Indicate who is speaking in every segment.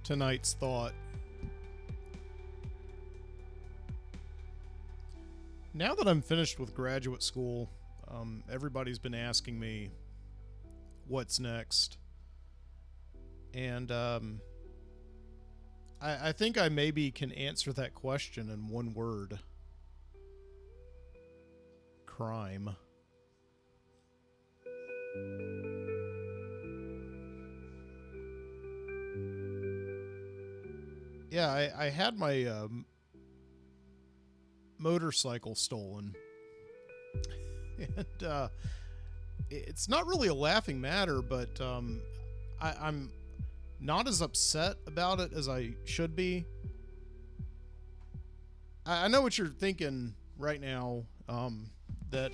Speaker 1: tonight's thought. Now that I'm finished with graduate school, everybody's been asking me what's next. And I think I maybe can answer that question in one word: crime. Yeah, I had my motorcycle stolen. And it's not really a laughing matter, but I'm not as upset about it as I should be. I know what you're thinking right now. That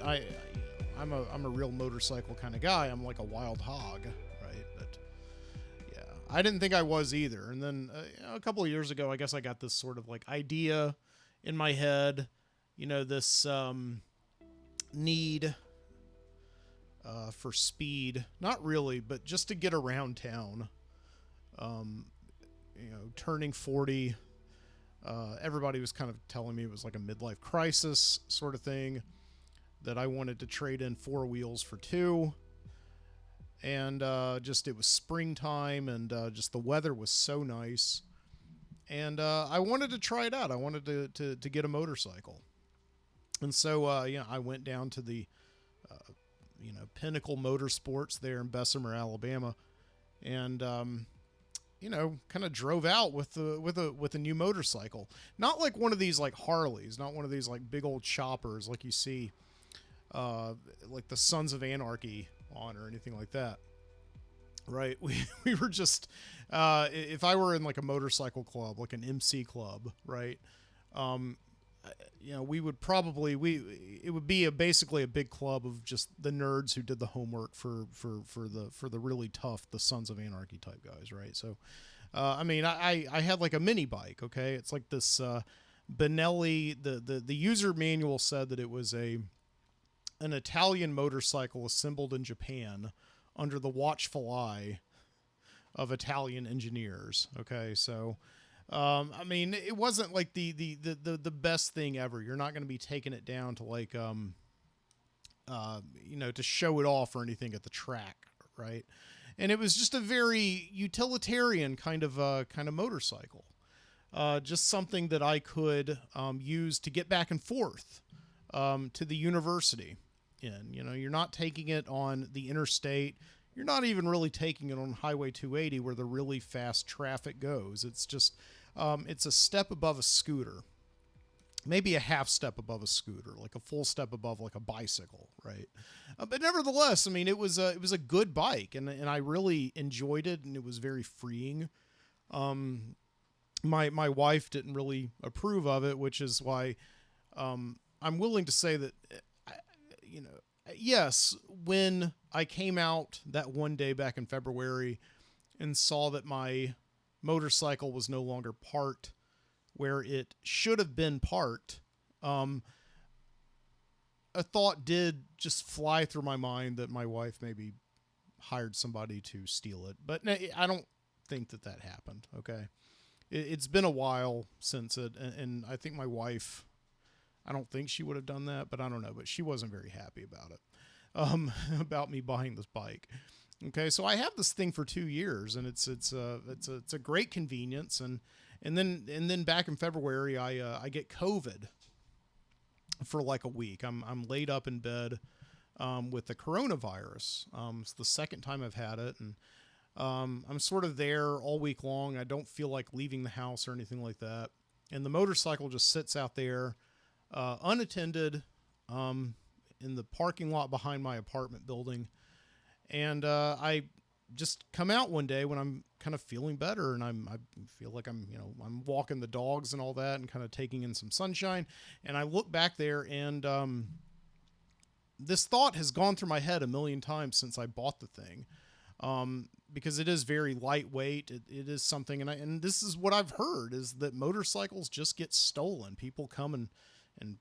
Speaker 1: I'm a real motorcycle kind of guy. I'm like a wild hog, right? But yeah, I didn't think I was either. And then a couple of years ago, I guess I got this sort of like idea in my head. This need for speed. Not really, but just to get around town. Turning 40, everybody was kind of telling me it was like a midlife crisis sort of thing, that I wanted to trade in four wheels for two. And just it was springtime, and just the weather was so nice. And I wanted to try it out. I wanted to get a motorcycle. And so, I went down to the, Pinnacle Motorsports there in Bessemer, Alabama, and, kind of drove out with a new motorcycle. Not like one of these like Harleys, not one of these like big old choppers like you see, like the Sons of Anarchy on, or anything like that. Right. We were just, if I were in like a motorcycle club, like an MC club, right? We would probably, it would be basically a big club of just the nerds who did the homework for the really tough, the Sons of Anarchy type guys. Right. So, I had like a mini bike. Okay. It's like this, Benelli, the user manual said that it was an Italian motorcycle assembled in Japan under the watchful eye of Italian engineers. Okay. So, it wasn't like the best thing ever. You're not going to be taking it down to like, to show it off or anything at the track. Right. And it was just a very utilitarian kind of motorcycle. Just something that I could, use to get back and forth, to the university. You're not taking it on the interstate. You're not even really taking it on Highway 280 where the really fast traffic goes. It's just, it's a step above a scooter, maybe a half step above a scooter, like a full step above like a bicycle, right? But nevertheless, it was a good bike, and I really enjoyed it, and it was very freeing. My wife didn't really approve of it, which is why, I'm willing to say that, yes, when I came out that one day back in February and saw that my motorcycle was no longer parked where it should have been parked, a thought did just fly through my mind that my wife maybe hired somebody to steal it. But I don't think that happened, okay? It's been a while since it, and I think my wife, I don't think she would have done that, but I don't know. But she wasn't very happy about it, about me buying this bike. Okay, so I have this thing for 2 years, and it's a great convenience. And then back in February, I get COVID for like a week. I'm laid up in bed, with the coronavirus. It's the second time I've had it, and I'm sort of there all week long. I don't feel like leaving the house or anything like that, and the motorcycle just sits out there, unattended, in the parking lot behind my apartment building. And I just come out one day when I'm kind of feeling better, and I feel like I'm walking the dogs and all that, and kind of taking in some sunshine. And I look back there, and this thought has gone through my head a million times since I bought the thing, because it is very lightweight. It is something, and this is what I've heard, is that motorcycles just get stolen. People come and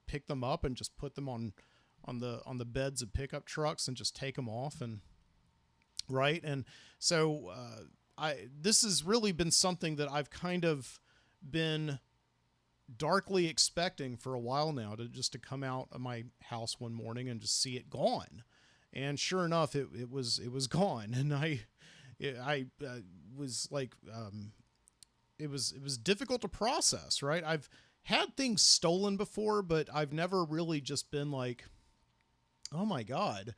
Speaker 1: pick them up and just put them on the beds of pickup trucks and just take them off, and right. And so this has really been something that I've kind of been darkly expecting for a while now, to come out of my house one morning and just see it gone. And sure enough, it was gone. And I was like, it was difficult to process, right? I've had things stolen before, but I've never really just been like, oh my God.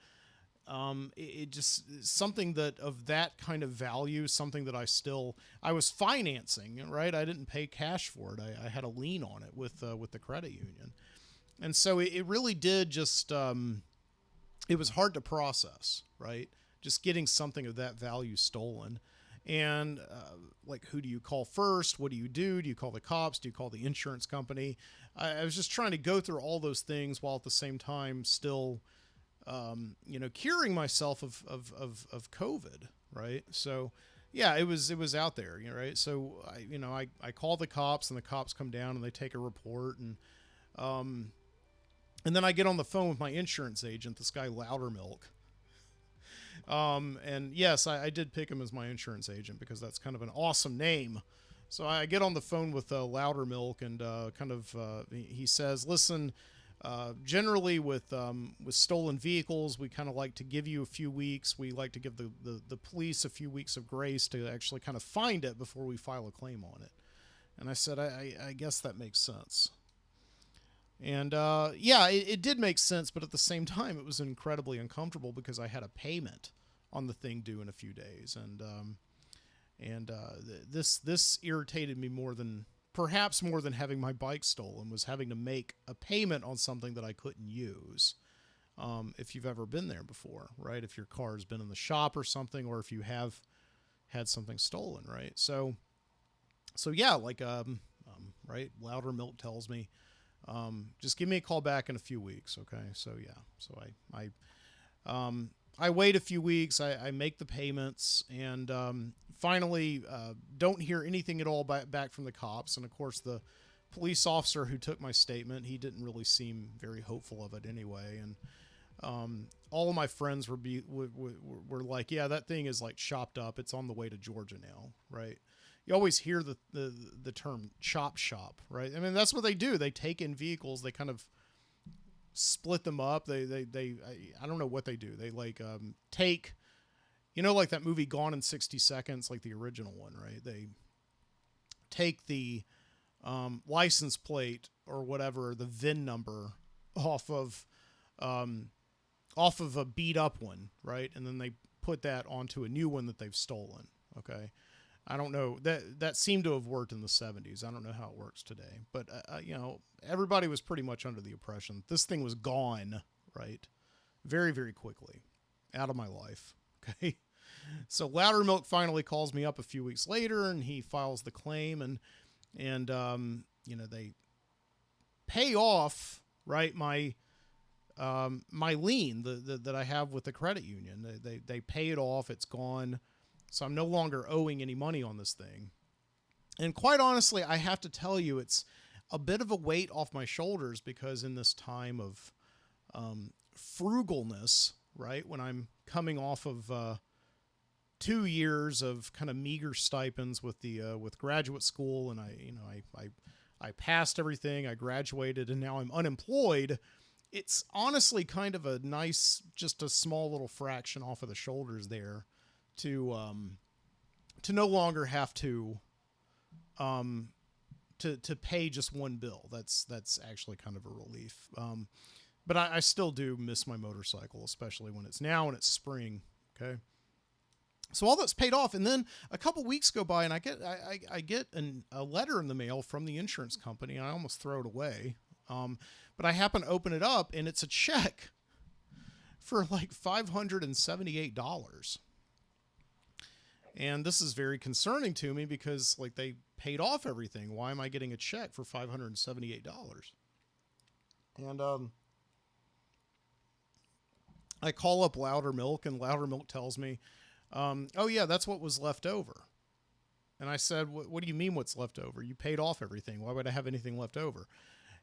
Speaker 1: It just something that of that kind of value, something that I was financing, right? I didn't pay cash for it. I had a lien on it with the credit union. And so it really did just, it was hard to process, right? Just getting something of that value stolen. And like, who do you call first? What do you do? Do you call the cops? Do you call the insurance company? I was just trying to go through all those things while at the same time still, curing myself of COVID, right? So yeah, it was out there, right? So I call the cops, and the cops come down and they take a report, and then I get on the phone with my insurance agent, this guy Loudermilk. And yes, I did pick him as my insurance agent because that's kind of an awesome name. So I get on the phone with Loudermilk, and he says, listen, generally with stolen vehicles, we kind of like to give you a few weeks. We like to give the police a few weeks of grace to actually kind of find it before we file a claim on it. And I said, I guess that makes sense. And yeah, it did make sense, but at the same time, it was incredibly uncomfortable because I had a payment on the thing due in a few days, and this irritated me perhaps more than having my bike stolen, was having to make a payment on something that I couldn't use. If you've ever been there before, right? If your car has been in the shop or something, or if you have had something stolen, right? So yeah, like right, Loudermilk tells me, just give me a call back in a few weeks. Okay. So yeah, so I wait a few weeks, I make the payments, and, finally, don't hear anything at all back from the cops. And of course the police officer who took my statement, he didn't really seem very hopeful of it anyway. And, all of my friends were like, yeah, that thing is like chopped up. It's on the way to Georgia now. Right. You always hear the term chop shop, right? I mean, that's what they do. They take in vehicles, they kind of split them up. I don't know what they do. They like, take, like that movie Gone in 60 Seconds, like the original one, right? They take the, license plate or whatever, the VIN number off of a beat up one, right? And then they put that onto a new one that they've stolen. Okay. I don't know, that seemed to have worked in the 70s. I don't know how it works today, but everybody was pretty much under the impression this thing was gone, right? Very, very quickly out of my life. Okay. So Loudermilk finally calls me up a few weeks later, and he files the claim, and they pay off, right, my lien that I have with the credit union. They pay it off. It's gone. So I'm no longer owing any money on this thing. And quite honestly, I have to tell you, it's a bit of a weight off my shoulders, because in this time of frugalness, right, when I'm coming off of 2 years of kind of meager stipends with graduate school, and I passed everything, I graduated, and now I'm unemployed. It's honestly kind of a nice, just a small little fraction off of the shoulders there, to no longer have to pay just one bill. That's actually kind of a relief. But I still do miss my motorcycle, especially when it's spring. Okay. So all that's paid off. And then a couple weeks go by, and I get a letter in the mail from the insurance company, and I almost throw it away. But I happen to open it up, and it's a check for like $578. And this is very concerning to me, because like, they paid off everything. Why am I getting a check for $578? And I call up Loudermilk, and Loudermilk tells me, oh yeah, that's what was left over. And I said, what do you mean what's left over? You paid off everything. Why would I have anything left over?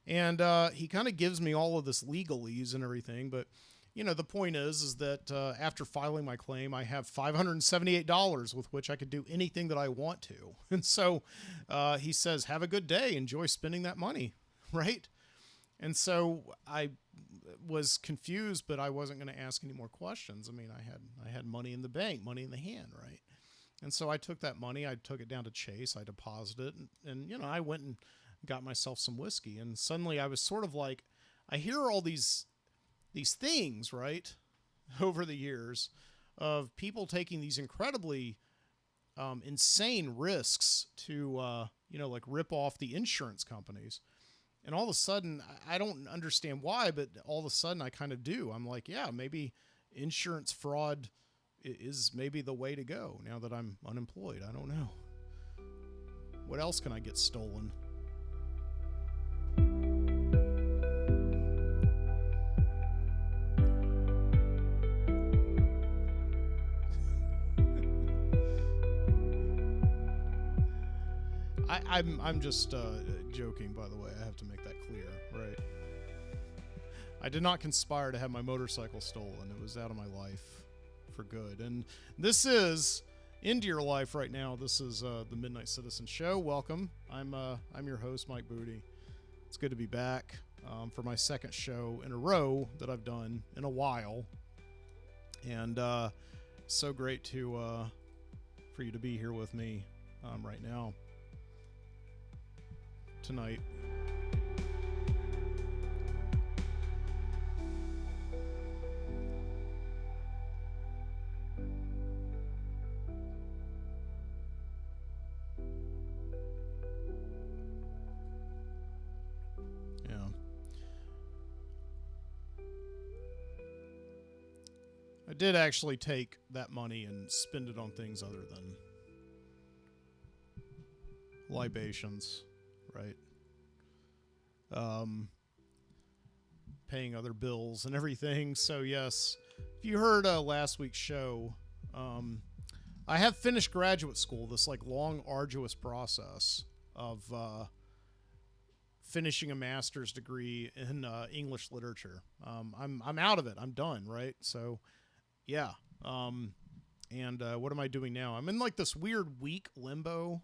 Speaker 1: And he kind of gives me all of this legalese and everything, but the point is that after filing my claim, I have $578 with which I could do anything that I want to. And so he says, have a good day. Enjoy spending that money. Right. And so I was confused, but I wasn't going to ask any more questions. I mean, I had money in the bank, money in the hand. Right. And so I took that money, I took it down to Chase, I deposited it, and I went and got myself some whiskey. And suddenly I was sort of like, I hear all these things, right, over the years of people taking these incredibly insane risks to, like rip off the insurance companies. And all of a sudden, I don't understand why, but all of a sudden I kind of do. I'm like, yeah, maybe insurance fraud is maybe the way to go now that I'm unemployed. I don't know. What else can I get stolen? I'm just joking, by the way. I have to make that clear, right? I did not conspire to have my motorcycle stolen. It was out of my life for good. And this is into your life right now. This is the Midnight Citizen Show. Welcome. I'm your host, Mike Booty. It's good to be back for my second show in a row that I've done in a while, and so great to for you to be here with me right now tonight. I did actually take that money and spend it on things other than libations, right? Paying other bills and everything. So yes, if you heard last week's show, I have finished graduate school, this like long, arduous process of finishing a master's degree in English literature. I'm out of it. I'm done, right? So yeah. And what am I doing now? I'm in like this weird week limbo,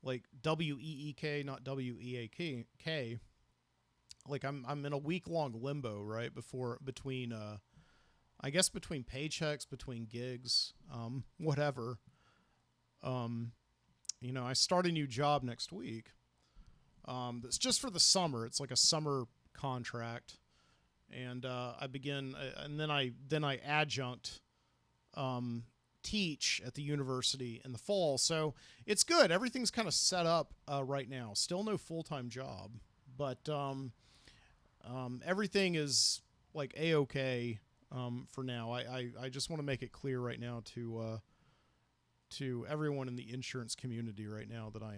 Speaker 1: like WEEK, not WEAK. Like I'm in a week-long limbo, right? Between I guess between paychecks, between gigs, whatever. I start a new job next week. That's just for the summer. It's like a summer contract. And I begin, and then I adjunct teach at the university in the fall. So it's good. Everything's kind of set up right now. Still no full-time job, but everything is like A-okay for now. I just want to make it clear right now to everyone in the insurance community right now that I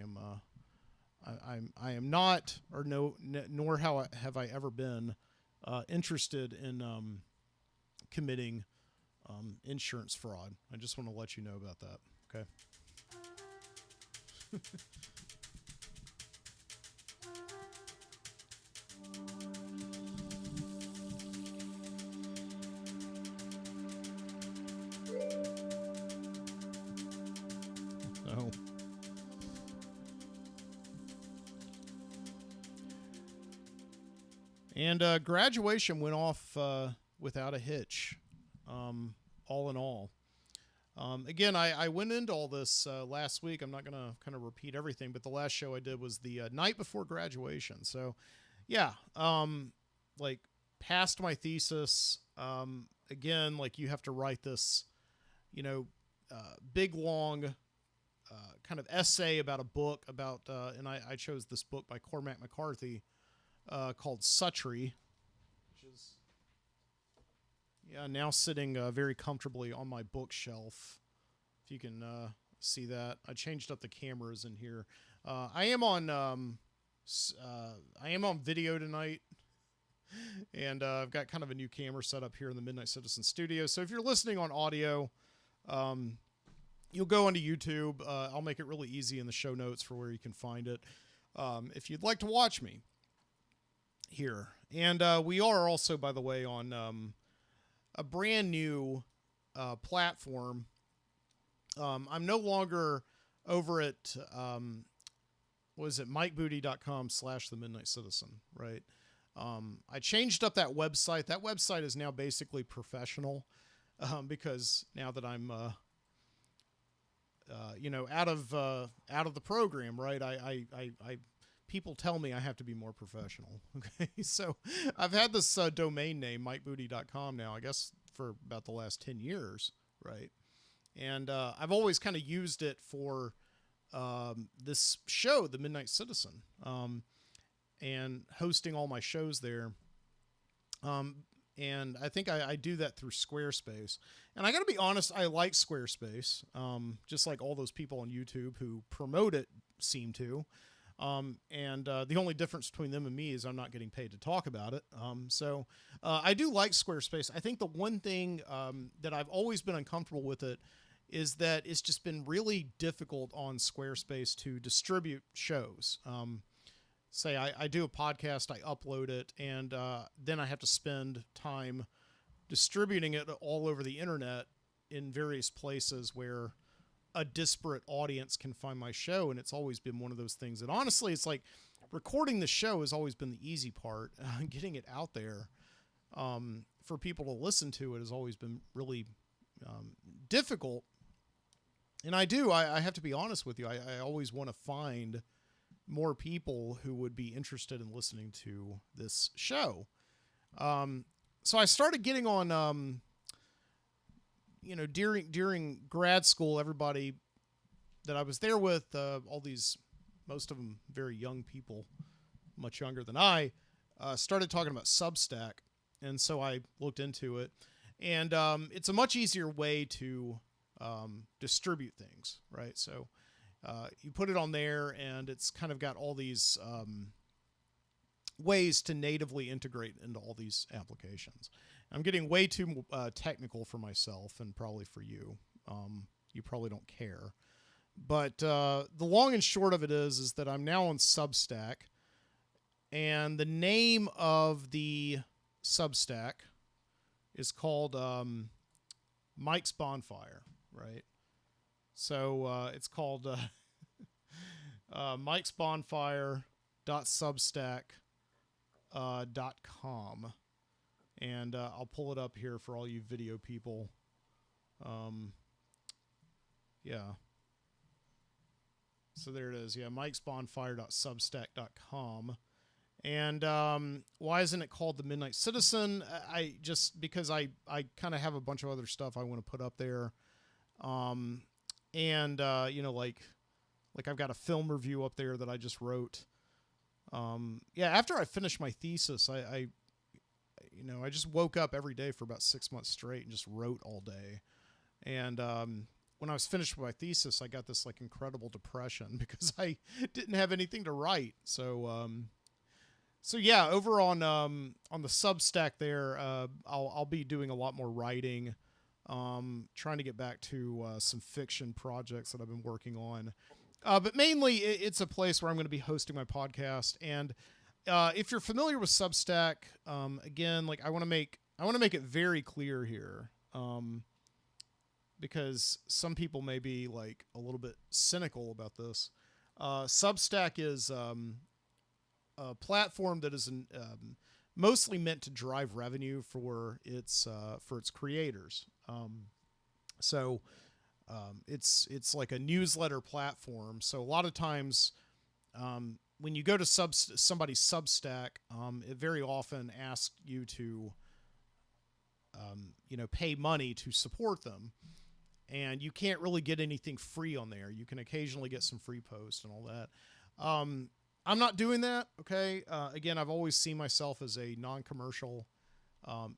Speaker 1: am not, or nor have I ever been interested in committing insurance fraud. I just want to let you know about that. Okay. Oh. And graduation went off without a hitch, all in all. Again, I went into all this last week. I'm not going to kind of repeat everything, but the last show I did was the night before graduation. So, yeah, like passed my thesis. Again, like you have to write this, big, long kind of essay about a book about, and I chose this book by Cormac McCarthy, called Suttree, which is now sitting very comfortably on my bookshelf. If you can see that, I changed up the cameras in here. I am on video tonight, and I've got kind of a new camera set up here in the Midnight Citizen studio. So if you're listening on audio, you'll go onto YouTube. I'll make it really easy in the show notes for where you can find it. If you'd like to watch me here. And we are also, by the way, on a brand new platform. I'm no longer over at was it mikebooty.com/the Midnight Citizen, right? I changed up that website. That website is now basically professional because now that I'm out of the program, right? I people tell me I have to be more professional. Okay, so I've had this domain name mikebooty.com now, I guess, for about the last 10 years, right? And I've always kind of used it for this show, The Midnight Citizen, and hosting all my shows there. And I think I do that through Squarespace. And I got to be honest, I like Squarespace, just like all those people on YouTube who promote it seem to. And the only difference between them and me is I'm not getting paid to talk about it. So I do like Squarespace. I think the one thing that I've always been uncomfortable with it is that it's just been really difficult on Squarespace to distribute shows. Say I do a podcast, I upload it, and then I have to spend time distributing it all over the internet in various places where a disparate audience can find my show. And it's always been one of those things that honestly, it's like recording the show has always been the easy part. Getting it out there for people to listen to it has always been really difficult. And I have to be honest with you, I always want to find more people who would be interested in listening to this show. So I started getting on, during grad school, everybody that I was there with, most of them very young people, much younger than I, started talking about Substack. And so I looked into it, and it's a much easier way to distribute things, right? So you put it on there, and it's kind of got all these ways to natively integrate into all these applications. I'm getting way too technical for myself and probably for you. You probably don't care. But the long and short of it is that I'm now on Substack, and the name of the Substack is called Mike's Bonfire, right? So it's called Mike's Bonfire.substack.com. And I'll pull it up here for all you video people. Yeah. So there it is. Yeah, mikesbonfire.substack.com. And why isn't it called The Midnight Citizen? Because I kind of have a bunch of other stuff I want to put up there. Like I've got a film review up there that I just wrote. After I finished my thesis, I just woke up every day for about 6 months straight and just wrote all day. And when I was finished with my thesis, I got this like incredible depression because I didn't have anything to write. So yeah, over on the Substack there, I'll be doing a lot more writing. Trying to get back to some fiction projects that I've been working on. But mainly it's a place where I'm going to be hosting my podcast. And if you're familiar with Substack, again, like I want to make it very clear here, because some people may be like a little bit cynical about this. Substack is a platform that is mostly meant to drive revenue for its creators. It's like a newsletter platform. So a lot of times, when you go to somebody's Substack, it very often asks you to, pay money to support them. And you can't really get anything free on there. You can occasionally get some free posts and all that. I'm not doing that. Okay. Again, I've always seen myself as a non-commercial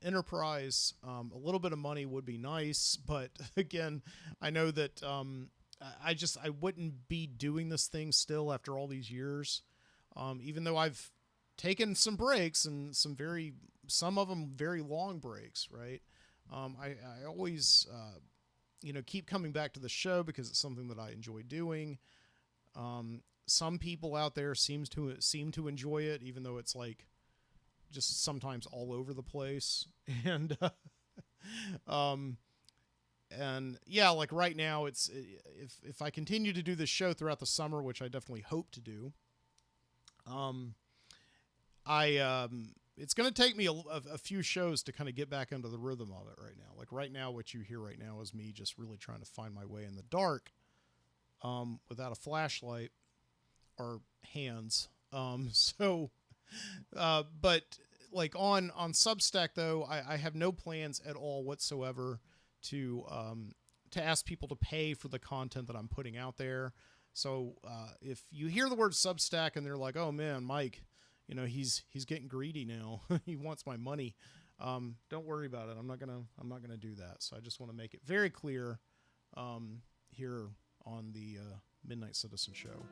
Speaker 1: enterprise. A little bit of money would be nice, but again, I know that I wouldn't be doing this thing still after all these years. Even though I've taken some breaks and some of them very long breaks, right? I always, keep coming back to the show because it's something that I enjoy doing. Some people out there seem to enjoy it, even though it's like just sometimes all over the place. And um, and yeah, like right now, it's if I continue to do this show throughout the summer, which I definitely hope to do, um, I it's going to take me a few shows to kind of get back into the rhythm of it right now. Like right now, what you hear right now is me just really trying to find my way in the dark, without a flashlight or hands. But like on Substack though, I have no plans at all whatsoever to ask people to pay for the content that I'm putting out there. So if you hear the word Substack and they're like, "Oh man, Mike, he's getting greedy now. He wants my money." Don't worry about it. I'm not gonna do that. So I just want to make it very clear here on the Midnight Citizen Show.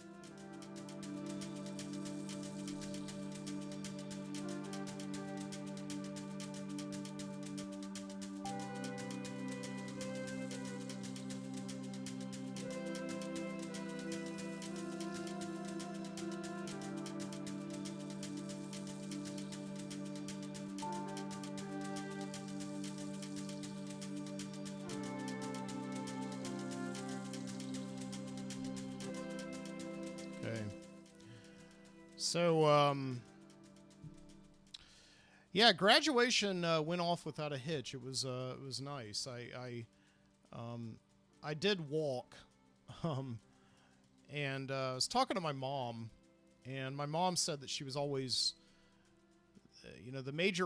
Speaker 1: Okay. So, yeah, graduation went off without a hitch. It was nice. I did walk, um, and I was talking to my mom, and my mom said that she was always, one of the major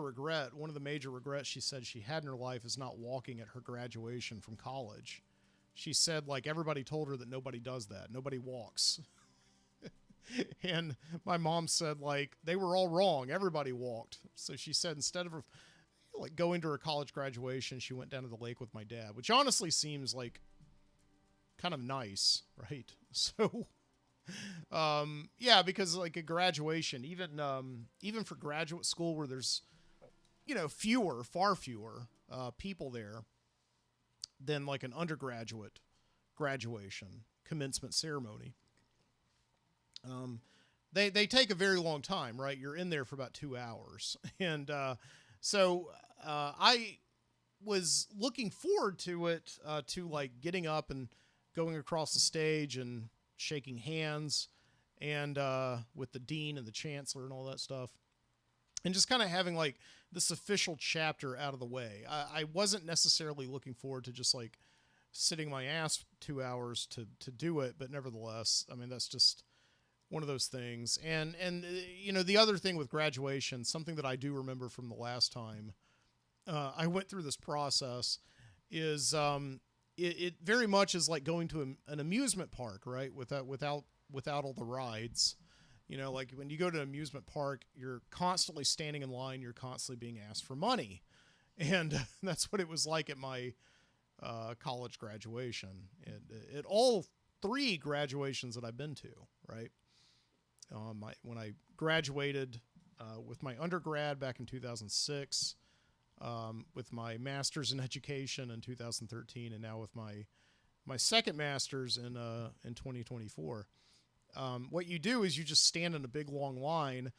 Speaker 1: regrets she said she had in her life is not walking at her graduation from college. She said, like, everybody told her that nobody does that. Nobody walks. And my mom said, like, they were all wrong. Everybody walked. So she said instead of like going to her college graduation, she went down to the lake with my dad, which honestly seems like kind of nice, right? So, yeah, because like a graduation, even for graduate school where there's, far fewer people there than like an undergraduate graduation commencement ceremony. They take a very long time, right? You're in there for about 2 hours. And so I was looking forward to it, to like getting up and going across the stage and shaking hands and with the dean and the chancellor and all that stuff. And just kind of having like this official chapter out of the way. I wasn't necessarily looking forward to just like sitting my ass 2 hours to do it. But nevertheless, I mean, that's just one of those things. And the other thing with graduation, something that I do remember from the last time I went through this process is it very much is like going to an amusement park, right? Without all the rides. Like when you go to an amusement park, you're constantly standing in line. You're constantly being asked for money. And that's what it was like at my college graduation. At all 3 graduations that I've been to, right? When I graduated with my undergrad back in 2006, with my master's in education in 2013, and now with my second master's in 2024. What you do is you just stand in a big long line,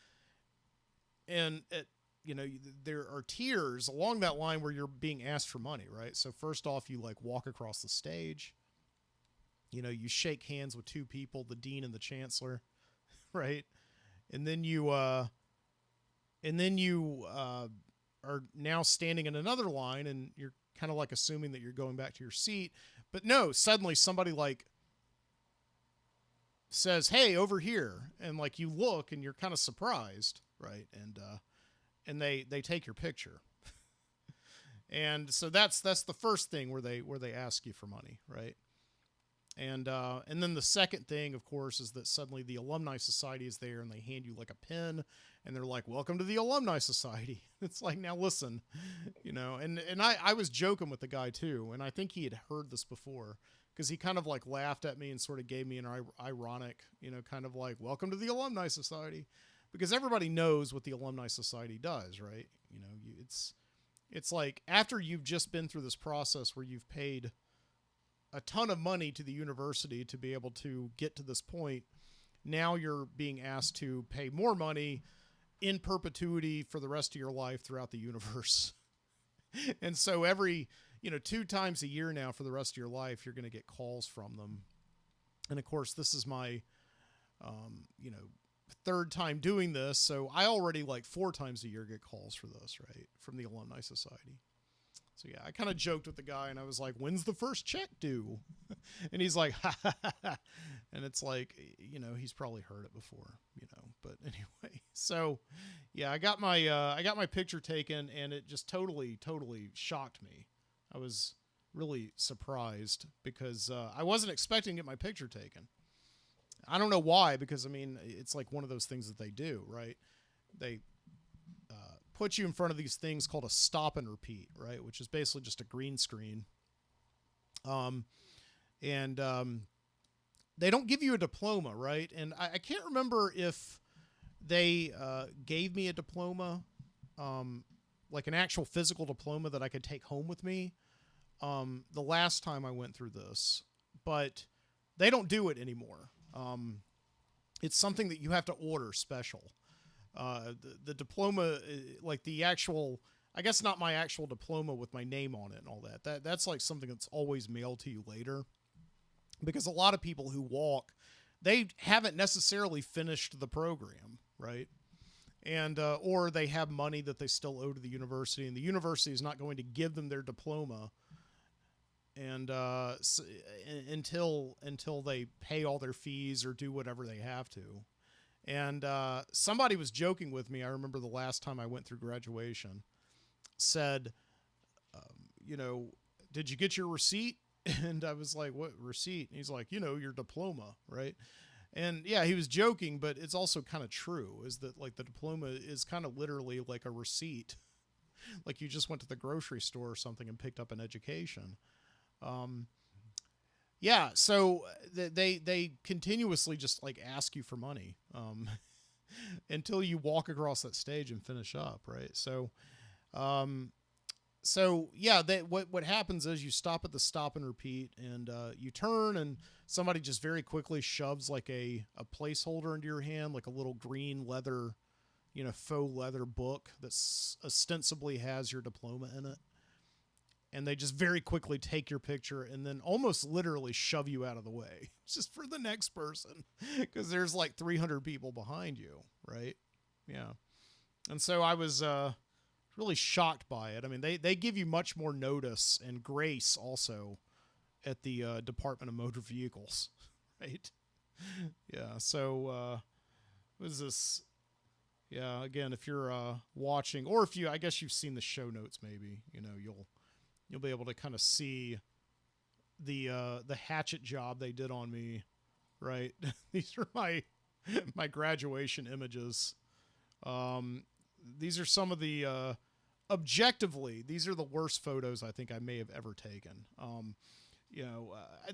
Speaker 1: and there are tiers along that line where you're being asked for money, right? So first off, you like walk across the stage. You shake hands with 2 people, the dean and the chancellor. Right. And then you are now standing in another line, and you're kind of like assuming that you're going back to your seat, but no, suddenly somebody like says, "Hey, over here." And like you look and you're kind of surprised. Right. And they take your picture. And so that's the first thing where they ask you for money. Right. And then the second thing, of course, is that suddenly the Alumni Society is there, and they hand you like a pen, and they're like, "Welcome to the Alumni Society." It's like, now listen, and I was joking with the guy too, and I think he had heard this before, because he kind of like laughed at me and sort of gave me an ironic, kind of like, "Welcome to the Alumni Society," because everybody knows what the Alumni Society does, right? It's like after you've just been through this process where you've paid a ton of money to the university to be able to get to this point. Now you're being asked to pay more money in perpetuity for the rest of your life throughout the universe. And so every, 2 times a year now for the rest of your life, you're going to get calls from them. And of course, this is my, you know, third time doing this. So I already like 4 times a year get calls for this, right? From the Alumni Society. So yeah, I kind of joked with the guy and I was like, when's the first check due? And he's like, ha, ha, ha, ha. And it's like, he's probably heard it before, but anyway, so yeah, I got my picture taken and it just totally shocked me. I was really surprised because, I wasn't expecting to get my picture taken. I don't know why, because I mean, it's like one of those things that they do, right? They, put you in front of these things called a stop and repeat, right? Which is basically just a green screen. And they don't give you a diploma, right? And I can't remember if they gave me a diploma, like an actual physical diploma that I could take home with me the last time I went through this. But they don't do it anymore. It's something that you have to order special. The diploma, like the actual, I guess not my actual diploma with my name on it and all that. That's like something that's always mailed to you later. Because a lot of people who walk, they haven't necessarily finished the program, right? And or they have money that they still owe to the university, and the university is not going to give them their diploma and until they pay all their fees or do whatever they have to. And somebody was joking with me. I remember the last time I went through graduation, said, did you get your receipt? And I was like, what receipt? And he's like, your diploma, right? And yeah, he was joking, but it's also kind of true, is that like the diploma is kind of literally like a receipt. Like you just went to the grocery store or something and picked up an education. Yeah, so they continuously just like ask you for money until you walk across that stage and finish up, right? So, yeah, what happens is you stop at the stop and repeat, and you turn, and somebody just very quickly shoves like a placeholder into your hand, like a little green leather, faux leather book that ostensibly has your diploma in it. And they just very quickly take your picture and then almost literally shove you out of the way just for the next person, because there's like 300 people behind you, right? Yeah. And so I was really shocked by it. I mean, they give you much more notice and grace also at the Department of Motor Vehicles, right? Yeah. So what is this? Yeah. Again, if you're watching, or if I guess you've seen the show notes, maybe you'll be able to kind of see the hatchet job they did on me, right? These are my graduation images. These are some of the objectively, these are the worst photos I think I may have ever taken.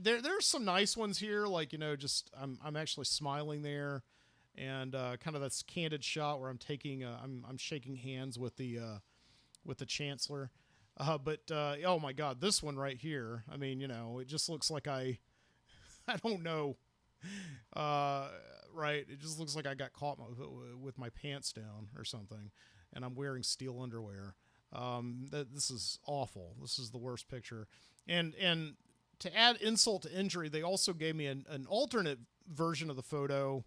Speaker 1: There's some nice ones here, like just I'm actually smiling there, and kind of this candid shot where I'm taking I'm shaking hands with the chancellor. But oh my God, this one right here. I mean, it just looks like I don't know. Right. It just looks like I got caught with my pants down or something, and I'm wearing steel underwear. This is awful. This is the worst picture. And to add insult to injury, they also gave me an alternate version of the photo,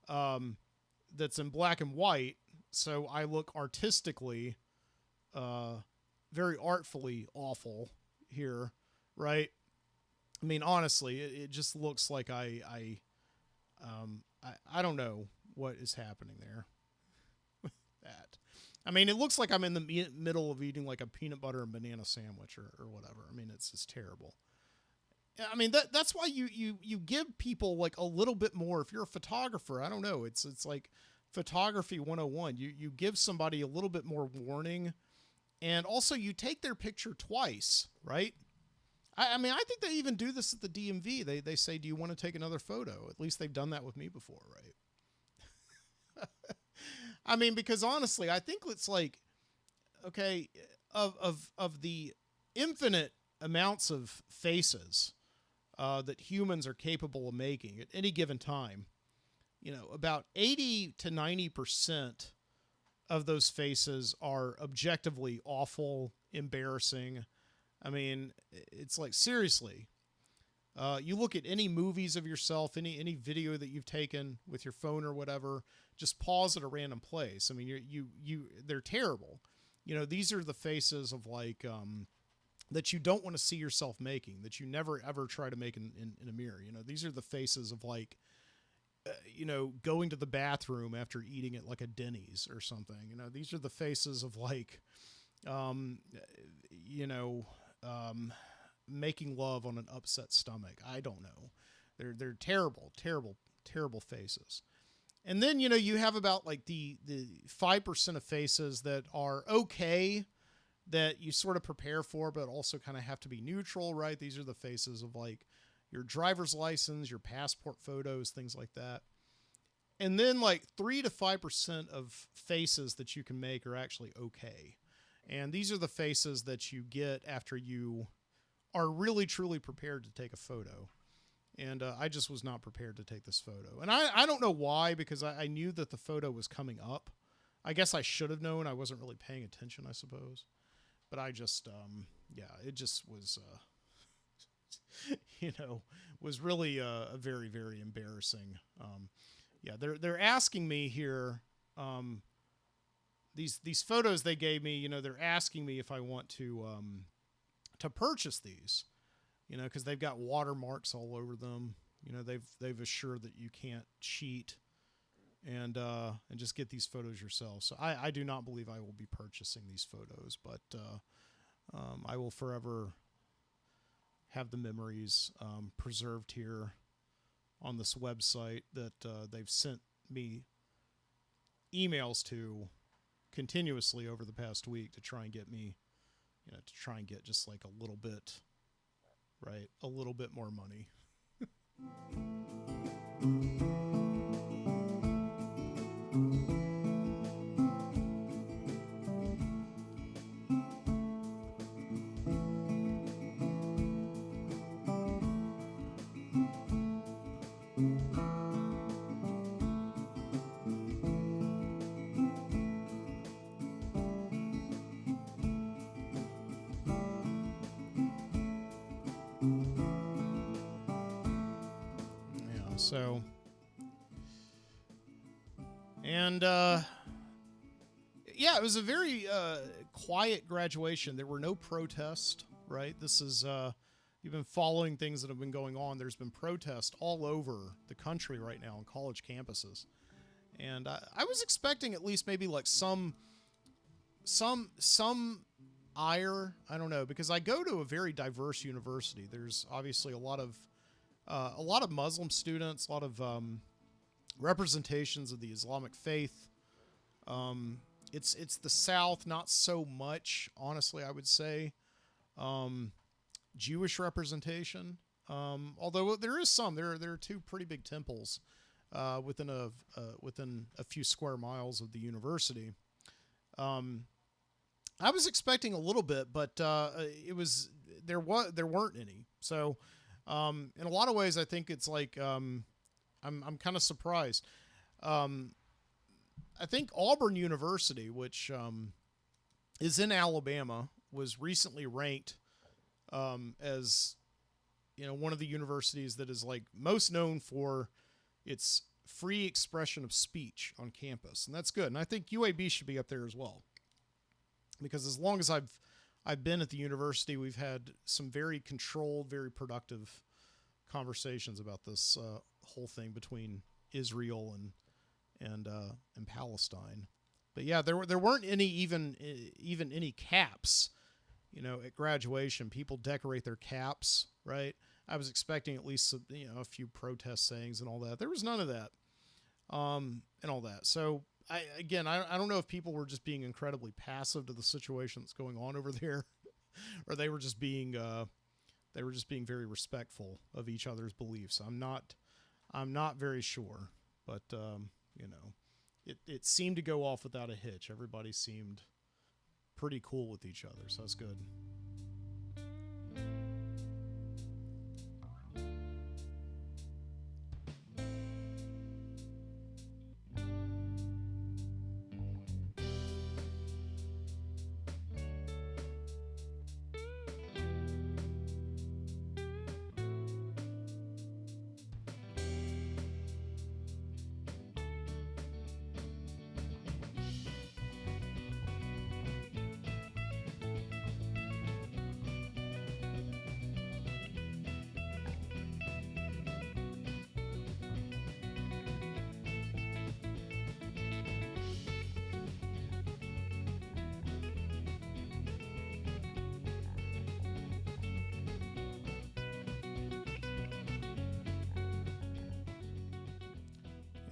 Speaker 1: that's in black and white. So I look artistically, very artfully awful here, right? I mean, honestly, it just looks like I don't know what is happening there with that. I mean, it looks like I'm in the middle of eating like a peanut butter and banana sandwich or whatever. I mean, it's just terrible. I mean, that's why you give people like a little bit more. If you're a photographer, I don't know. It's like photography 101. You give somebody a little bit more warning. And also, you take their picture twice, right? I mean, I think they even do this at the DMV. They say, do you want to take another photo? At least they've done that with me before, right? I mean, because honestly, I think it's like, okay, of the infinite amounts of faces that humans are capable of making at any given time, about 80 to 90% of those faces are objectively awful, embarrassing. I mean, it's like, seriously. You look at any movies of yourself, any video that you've taken with your phone or whatever, just pause at a random place. I mean, they're terrible. You know, these are the faces of like that you don't want to see yourself making, that you never ever try to make in a mirror. You know, these are the faces of like, you know, going to the bathroom after eating at like a Denny's or something. You know, these are the faces of like, you know, making love on an upset stomach. I don't know. They're terrible, terrible, terrible faces. And then, you know, you have about like the 5% of faces that are okay, that you sort of prepare for, but also kind of have to be neutral, right? These are the faces of like your driver's license, your passport photos, things like that. And then like 3 to 5% of faces that you can make are actually okay. And these are the faces that you get after you are really truly prepared to take a photo. And I just was not prepared to take this photo. And I don't know why, because I knew that the photo was coming up. I guess I should have known. I wasn't really paying attention, I suppose. But I just, yeah, it just was, you know, was really a very, very embarrassing. Yeah, they're asking me here, these photos they gave me, you know, they're asking me if I want to purchase these, you know, because they've got watermarks all over them. You know, they've assured that you can't cheat and just get these photos yourself. So I do not believe I will be purchasing these photos, but I will forever have the memories preserved here on this website that they've sent me emails to continuously over the past week to try and get me, you know, to try and get just like a little bit, right? A little bit more money. Yeah, so, and yeah, it was a very quiet graduation. There were no protests, right? This is, you've been following things that have been going on. There's been protests all over the country right now on college campuses. And I was expecting at least maybe like some ire. I don't know, because I go to a very diverse university. There's obviously a lot of Muslim students, a lot of representations of the Islamic faith. It's the South, not so much, honestly, I would say. Jewish representation, although there is some. There are two pretty big temples within a few square miles of the university. I was expecting a little bit, but there weren't any. So in a lot of ways, I think it's like I'm kind of surprised. I think Auburn University, which is in Alabama, was recently ranked as, you know, one of the universities that is like most known for its free expression of speech on campus, and that's good. And I think UAB should be up there as well, because as long as I've been at the university, we've had some very controlled, very productive conversations about this whole thing between Israel and Palestine. But yeah, there weren't any even any caps, you know, at graduation. People decorate their caps, right? I was expecting at least a few protest sayings and all that. There was none of that, and all that. So I don't know if people were just being incredibly passive to the situation that's going on over there, or they were just being very respectful of each other's beliefs. I'm not very sure, but you know, it seemed to go off without a hitch. Everybody seemed pretty cool with each other, so that's good.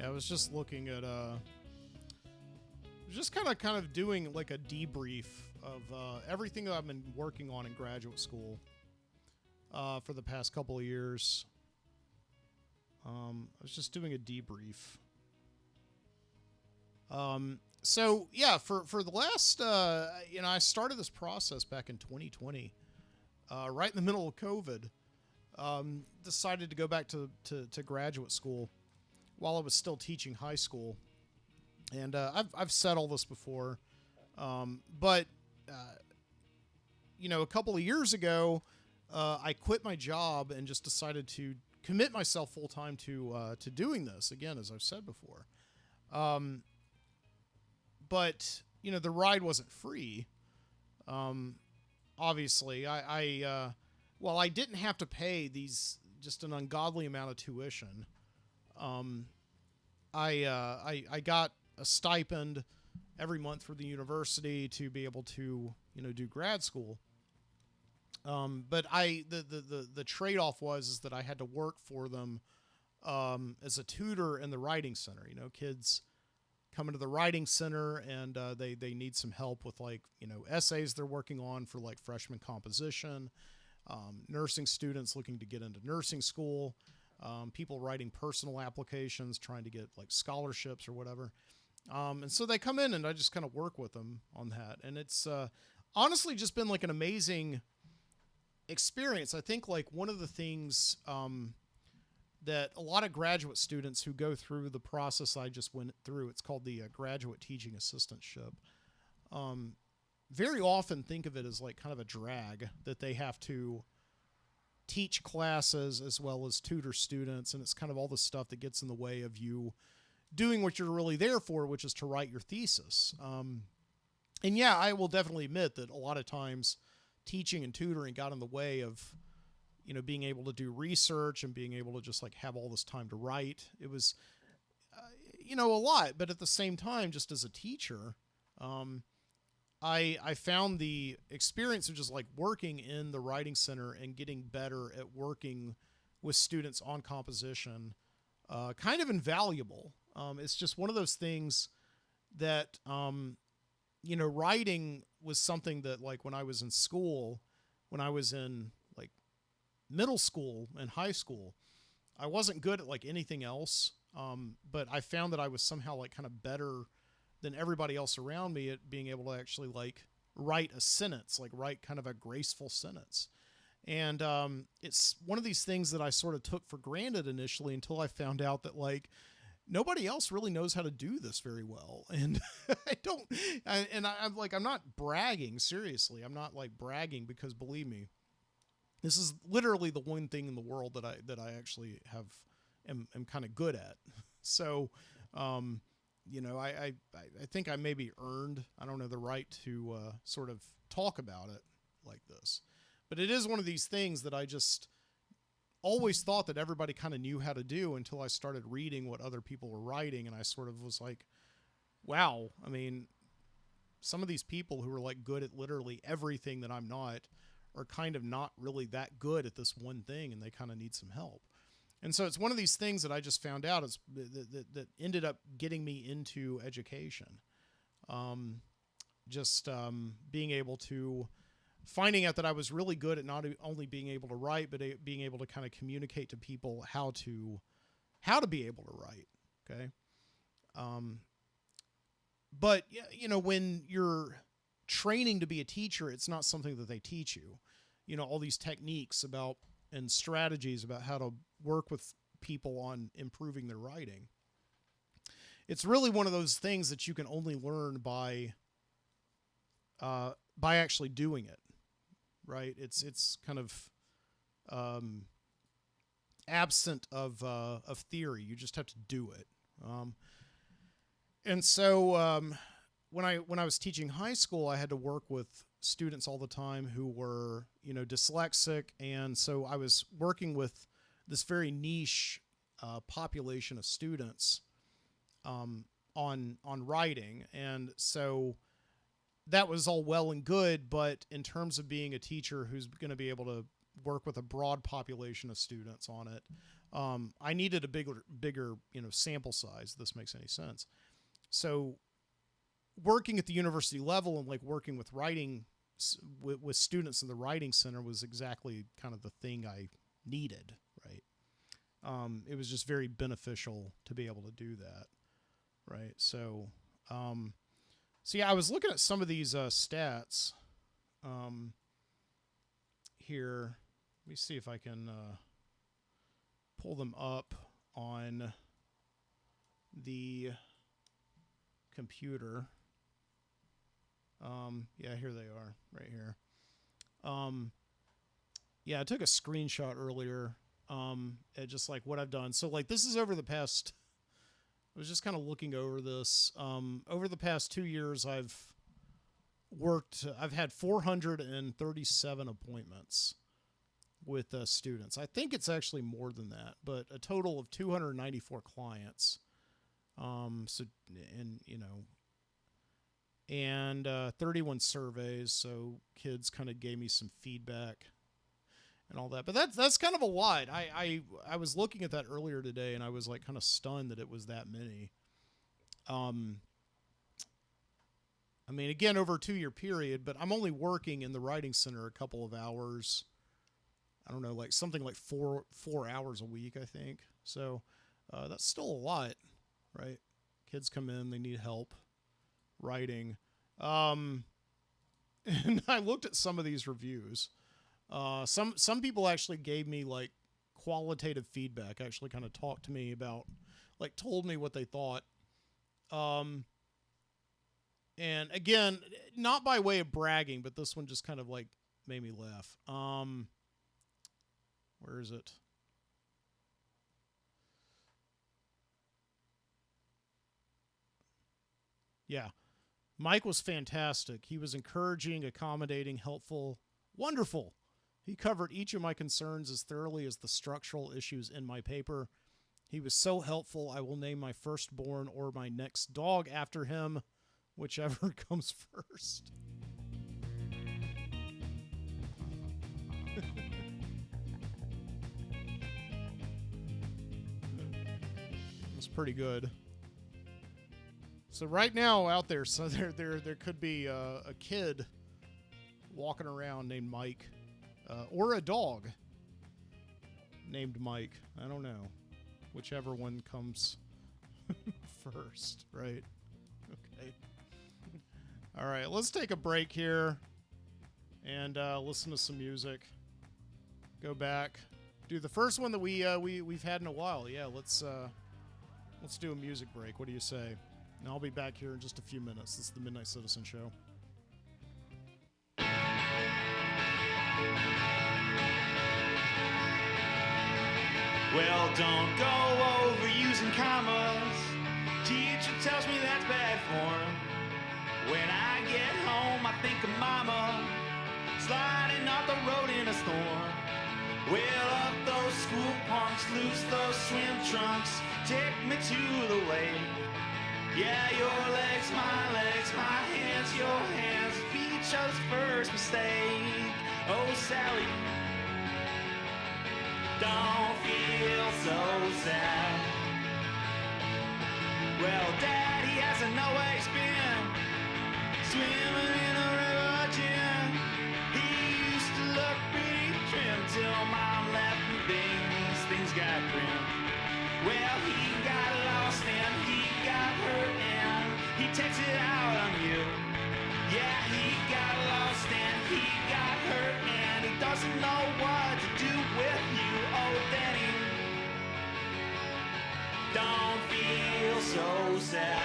Speaker 1: Yeah, I was just looking at just kind of doing like a debrief of everything that I've been working on in graduate school for the past couple of years. I was just doing a debrief. So yeah, for the last, I started this process back in 2020, right in the middle of COVID. Decided to go back to graduate school while I was still teaching high school, and I've said all this before, but a couple of years ago, I quit my job and just decided to commit myself full time to doing this again, as I've said before. But the ride wasn't free. Obviously, well, I didn't have to pay these just an ungodly amount of tuition. I got a stipend every month for the university to be able to do grad school. But the trade off is that I had to work for them as a tutor in the writing center. Kids come into the writing center and they need some help with essays they're working on for like freshman composition, nursing students looking to get into nursing school, people writing personal applications trying to get like scholarships or whatever. And so they come in and I just kind of work with them on that. And it's honestly just been like an amazing experience. I think like one of the things that a lot of graduate students who go through the process I just went through, it's called the graduate teaching assistantship, very often think of it as like kind of a drag that they have to teach classes as well as tutor students. And it's kind of all the stuff that gets in the way of you doing what you're really there for, which is to write your thesis. And yeah, I will definitely admit that a lot of times teaching and tutoring got in the way of being able to do research and being able to just like have all this time to write. It was, a lot, but at the same time, just as a teacher, I found the experience of just like working in the writing center and getting better at working with students on composition, kind of invaluable. It's just one of those things that, writing was something that like when I was in school, when I was in like middle school and high school, I wasn't good at like anything else. But I found that I was somehow like kind of better than everybody else around me at being able to actually like write a sentence, like write kind of a graceful sentence. And it's one of these things that I sort of took for granted initially until I found out that like nobody else really knows how to do this very well. And I'm not bragging, seriously. I'm not like bragging because believe me, this is literally the one thing in the world that I actually am kind of good at. So, I think I maybe earned, I don't know, the right to sort of talk about it like this. But it is one of these things that I just always thought that everybody kind of knew how to do until I started reading what other people were writing. And I sort of was like, wow, I mean, some of these people who are like good at literally everything that I'm not are kind of not really that good at this one thing, and they kind of need some help. And so it's one of these things that I just found out is that ended up getting me into education. Being able to finding out that I was really good at not only being able to write, but being able to kind of communicate to people how to be able to write. Okay. But when you're training to be a teacher, it's not something that they teach you. All these techniques and strategies about how to work with people on improving their writing. It's really one of those things that you can only learn by actually doing it, right? It's kind of absent of theory. You just have to do it. And so when I was teaching high school, I had to work with students all the time who were, dyslexic. And so I was working with this very niche population of students on writing. And so that was all well and good. But in terms of being a teacher who's going to be able to work with a broad population of students on it, I needed a bigger, sample size. If this makes any sense. So working at the university level and like working with writing with students in the writing center was exactly kind of the thing I needed. Right. It was just very beneficial to be able to do that. Right. So, yeah, I was looking at some of these stats here. Let me see if I can pull them up on the computer. Yeah, here they are, right here. Yeah, I took a screenshot earlier at just like what I've done. So like this is over the past, I was just kind of looking over this. Over the past 2 years, I've had 437 appointments with students. I think it's actually more than that, but a total of 294 clients. And 31 surveys. So kids kind of gave me some feedback and all that, but that's kind of a lot. I was looking at that earlier today and I was like kind of stunned that it was that many. I mean, again, over a 2-year period, but I'm only working in the writing center a couple of hours. I don't know, like something like four hours a week, I think. So, that's still a lot, right? Kids come in, they need help writing. And I looked at some of these reviews. Some people actually gave me like qualitative feedback, actually kind of talked to me about, like told me what they thought. And again, not by way of bragging, but this one just kind of like made me laugh. Where is it? Yeah. Mike was fantastic. He was encouraging, accommodating, helpful, wonderful. He covered each of my concerns as thoroughly as the structural issues in my paper. He was so helpful, I will name my firstborn or my next dog after him, whichever comes first. It's pretty good. So right now out there, so there could be a kid walking around named Mike, or a dog named Mike. I don't know, whichever one comes first, right? Okay. All right, let's take a break here and listen to some music. Go back, do the first one that we've had in a while. Yeah, let's do a music break. What do you say? And I'll be back here in just a few minutes. This is the Midnight Citizen Show.
Speaker 2: Well, don't go over using commas. Teacher tells me that's bad form. When I get home, I think of mama sliding off the road in a storm. Well, up those school punks, loose those swim trunks, take me to the lake. Yeah, your legs, my hands, your hands, each other's first mistake. Oh, Sally, don't feel so sad. Well, Daddy hasn't always been swimming in a river gin. He used to look pretty trim till Mom left and things got grim. Well, he got lost and he got hurt and he takes it out on you. Yeah, he got lost and he got hurt and he doesn't know what to do with you. Oh, Danny, don't feel so sad.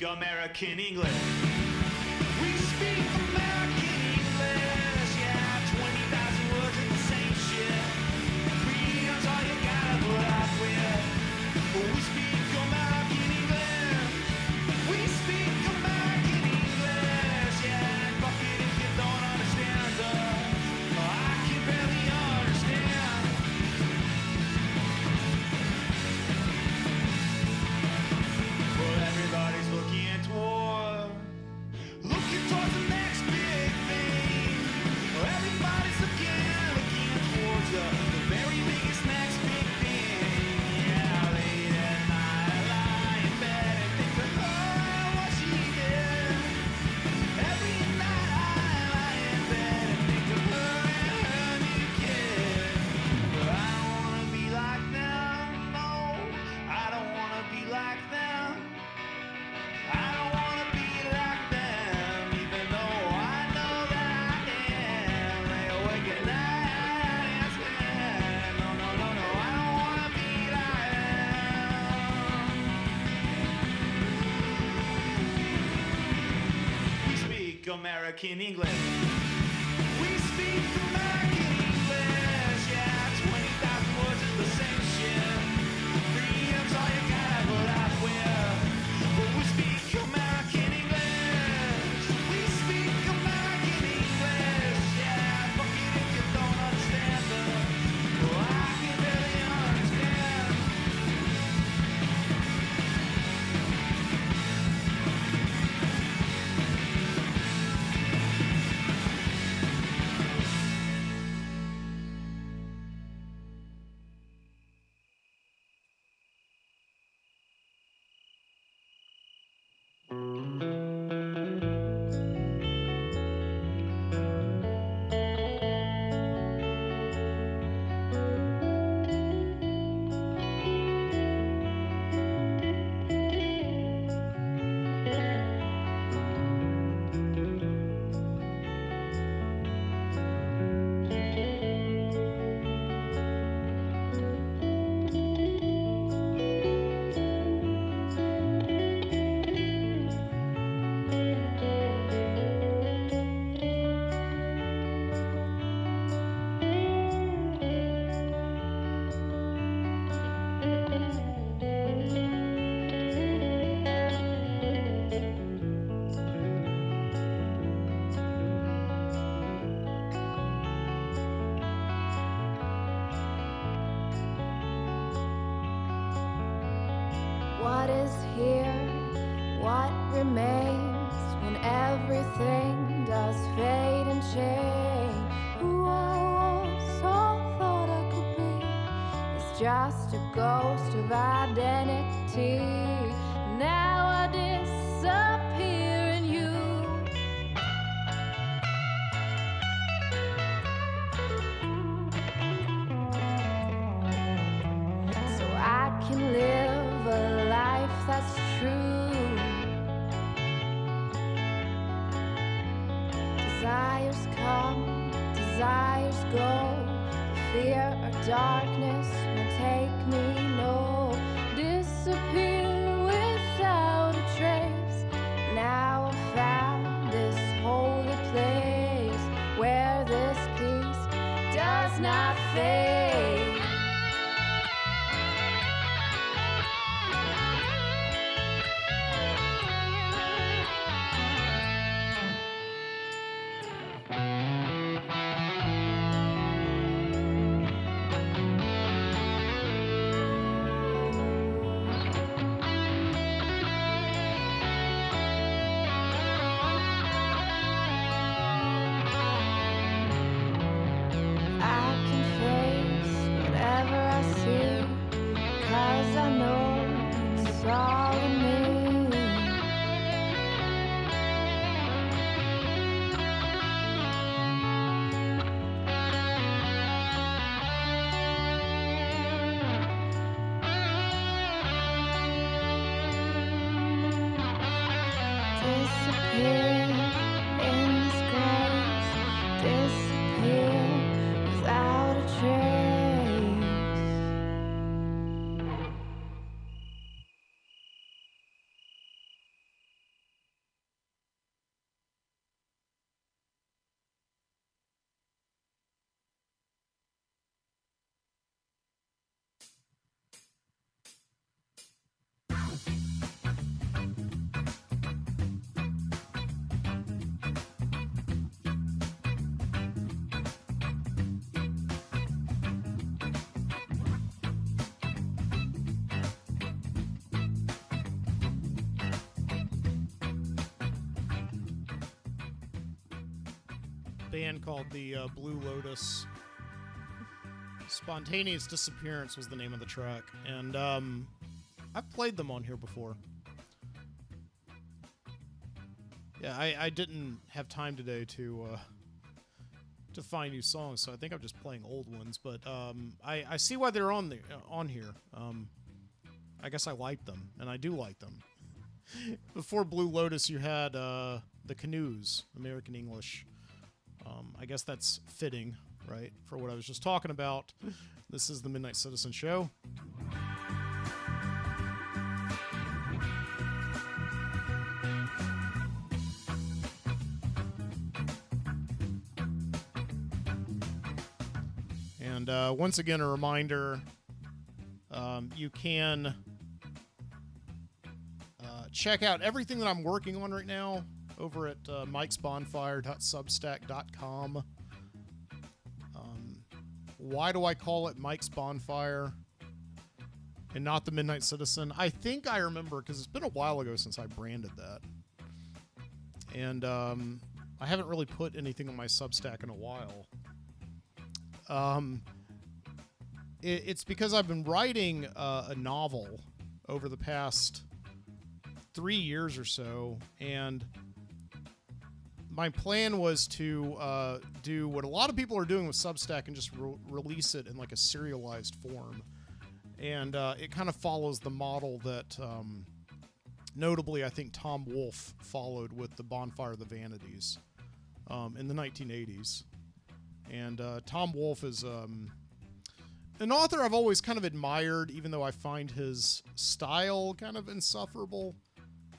Speaker 2: American English. We speak American English. Yeah, 20,000 words of the same shit. Freedom's all you gotta put up with. We speak American English. We speak American English. Yeah, fuck it if you don't understand the American English. We speak American English. Yeah, 20,000 words is the same shit. Freedom's all you gotta put up with. But we speak American English. We speak American English. Yeah, fuck it if you don't understand us. Well, I can barely understand.
Speaker 3: What is here? What remains when everything does fade and change? Who I was, all thought I could be, is just a ghost of identity. Now I disappear in you. So I can live a life that's true. Desires come, desires go. Fear or darkness will take me low. Disappear without a trace. Now I found this holy place where this peace does not fade. I can face whatever I see, 'cause I know it's all in me. Disappear in this grace, disappear without a trace.
Speaker 1: Band called the Blue Lotus. Spontaneous Disappearance was the name of the track, and I've played them on here before. Yeah, I didn't have time today to find new songs, so I think I'm just playing old ones. But I see why they're on here. I guess I like them, and I do like them. Before Blue Lotus, you had the Canoes, American English. I guess that's fitting, right, for what I was just talking about. This is the Midnight Citizen Show. And once again, a reminder, you can check out everything that I'm working on right now over at mikesbonfire.substack.com. Why do I call it Mike's Bonfire and not the Midnight Citizen? I think I remember, because it's been a while ago since I branded that. And I haven't really put anything on my Substack in a while. It's because I've been writing a novel over the past 3 years or so, and my plan was to do what a lot of people are doing with Substack and just release it in like a serialized form. And it kind of follows the model that notably I think Tom Wolfe followed with the Bonfire of the Vanities in the 1980s. And Tom Wolfe is an author I've always kind of admired, even though I find his style kind of insufferable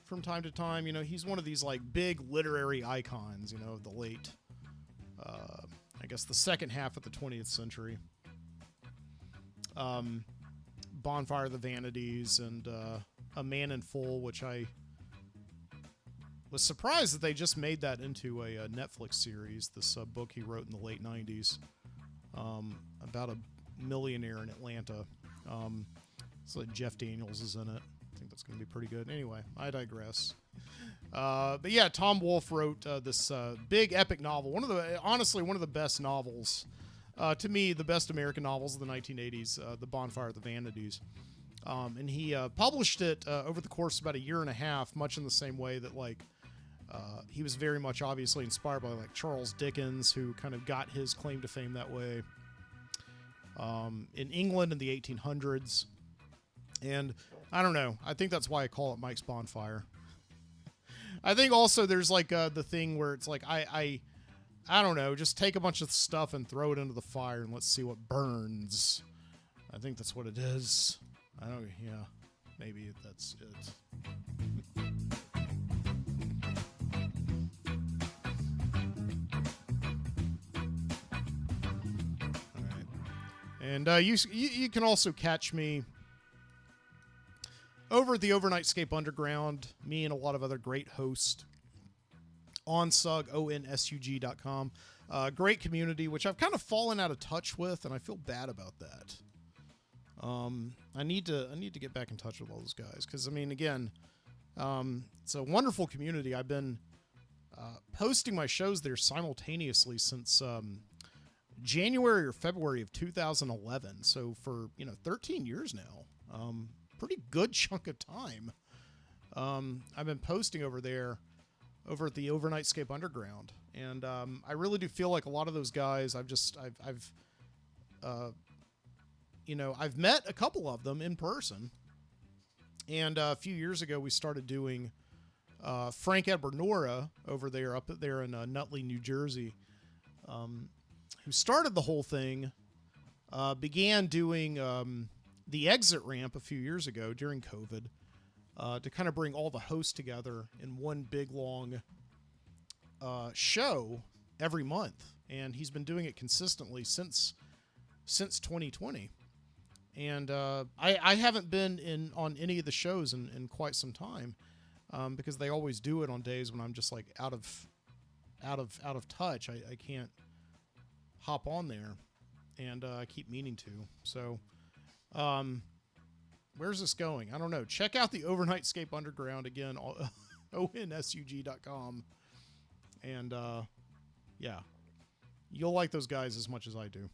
Speaker 1: from time to time. You know, he's one of these like big literary icons, you know, the late, I guess the second half of the 20th century. Bonfire of the Vanities and A Man in Full, which I was surprised that they just made that into a Netflix series, this book he wrote in the late 90s about a millionaire in Atlanta. So like Jeff Daniels is in it. I think that's going to be pretty good. Anyway, I digress. But yeah, Tom Wolfe wrote this big epic novel. Honestly, one of the best novels. To me, the best American novels of the 1980s, The Bonfire of the Vanities. And he published it over the course of about a year and a half, much in the same way that like he was very much obviously inspired by like Charles Dickens, who kind of got his claim to fame that way. In England in the 1800s. And I don't know. I think that's why I call it Mike's Bonfire. I think also there's like the thing where it's like I don't know, just take a bunch of stuff and throw it into the fire and let's see what burns. I think that's what it is. I don't, yeah, maybe that's it. All right. And you can also catch me over at the Overnightscape Underground, me and a lot of other great hosts on SUG, ONSUG.com. Great community, which I've kind of fallen out of touch with, and I feel bad about that. I need to get back in touch with all those guys, because I mean, again, it's a wonderful community. I've been posting my shows there simultaneously since January or February of 2011. So for 13 years now, pretty good chunk of time. I've been posting over there, over at the Overnightscape Underground, and I really do feel like a lot of those guys I've met a couple of them in person. And a few years ago, we started doing Frank Edward Nora over there, up there in Nutley, New Jersey, who started the whole thing, began doing the exit ramp a few years ago during COVID to kind of bring all the hosts together in one big, long show every month. And he's been doing it consistently since 2020. And I haven't been on any of the shows in quite some time, because they always do it on days when I'm just like out of touch. I can't hop on there, and I keep meaning to. So, where's this going? I don't know. Check out the Overnightscape Underground again, ONSUG.com, and yeah, you'll like those guys as much as I do.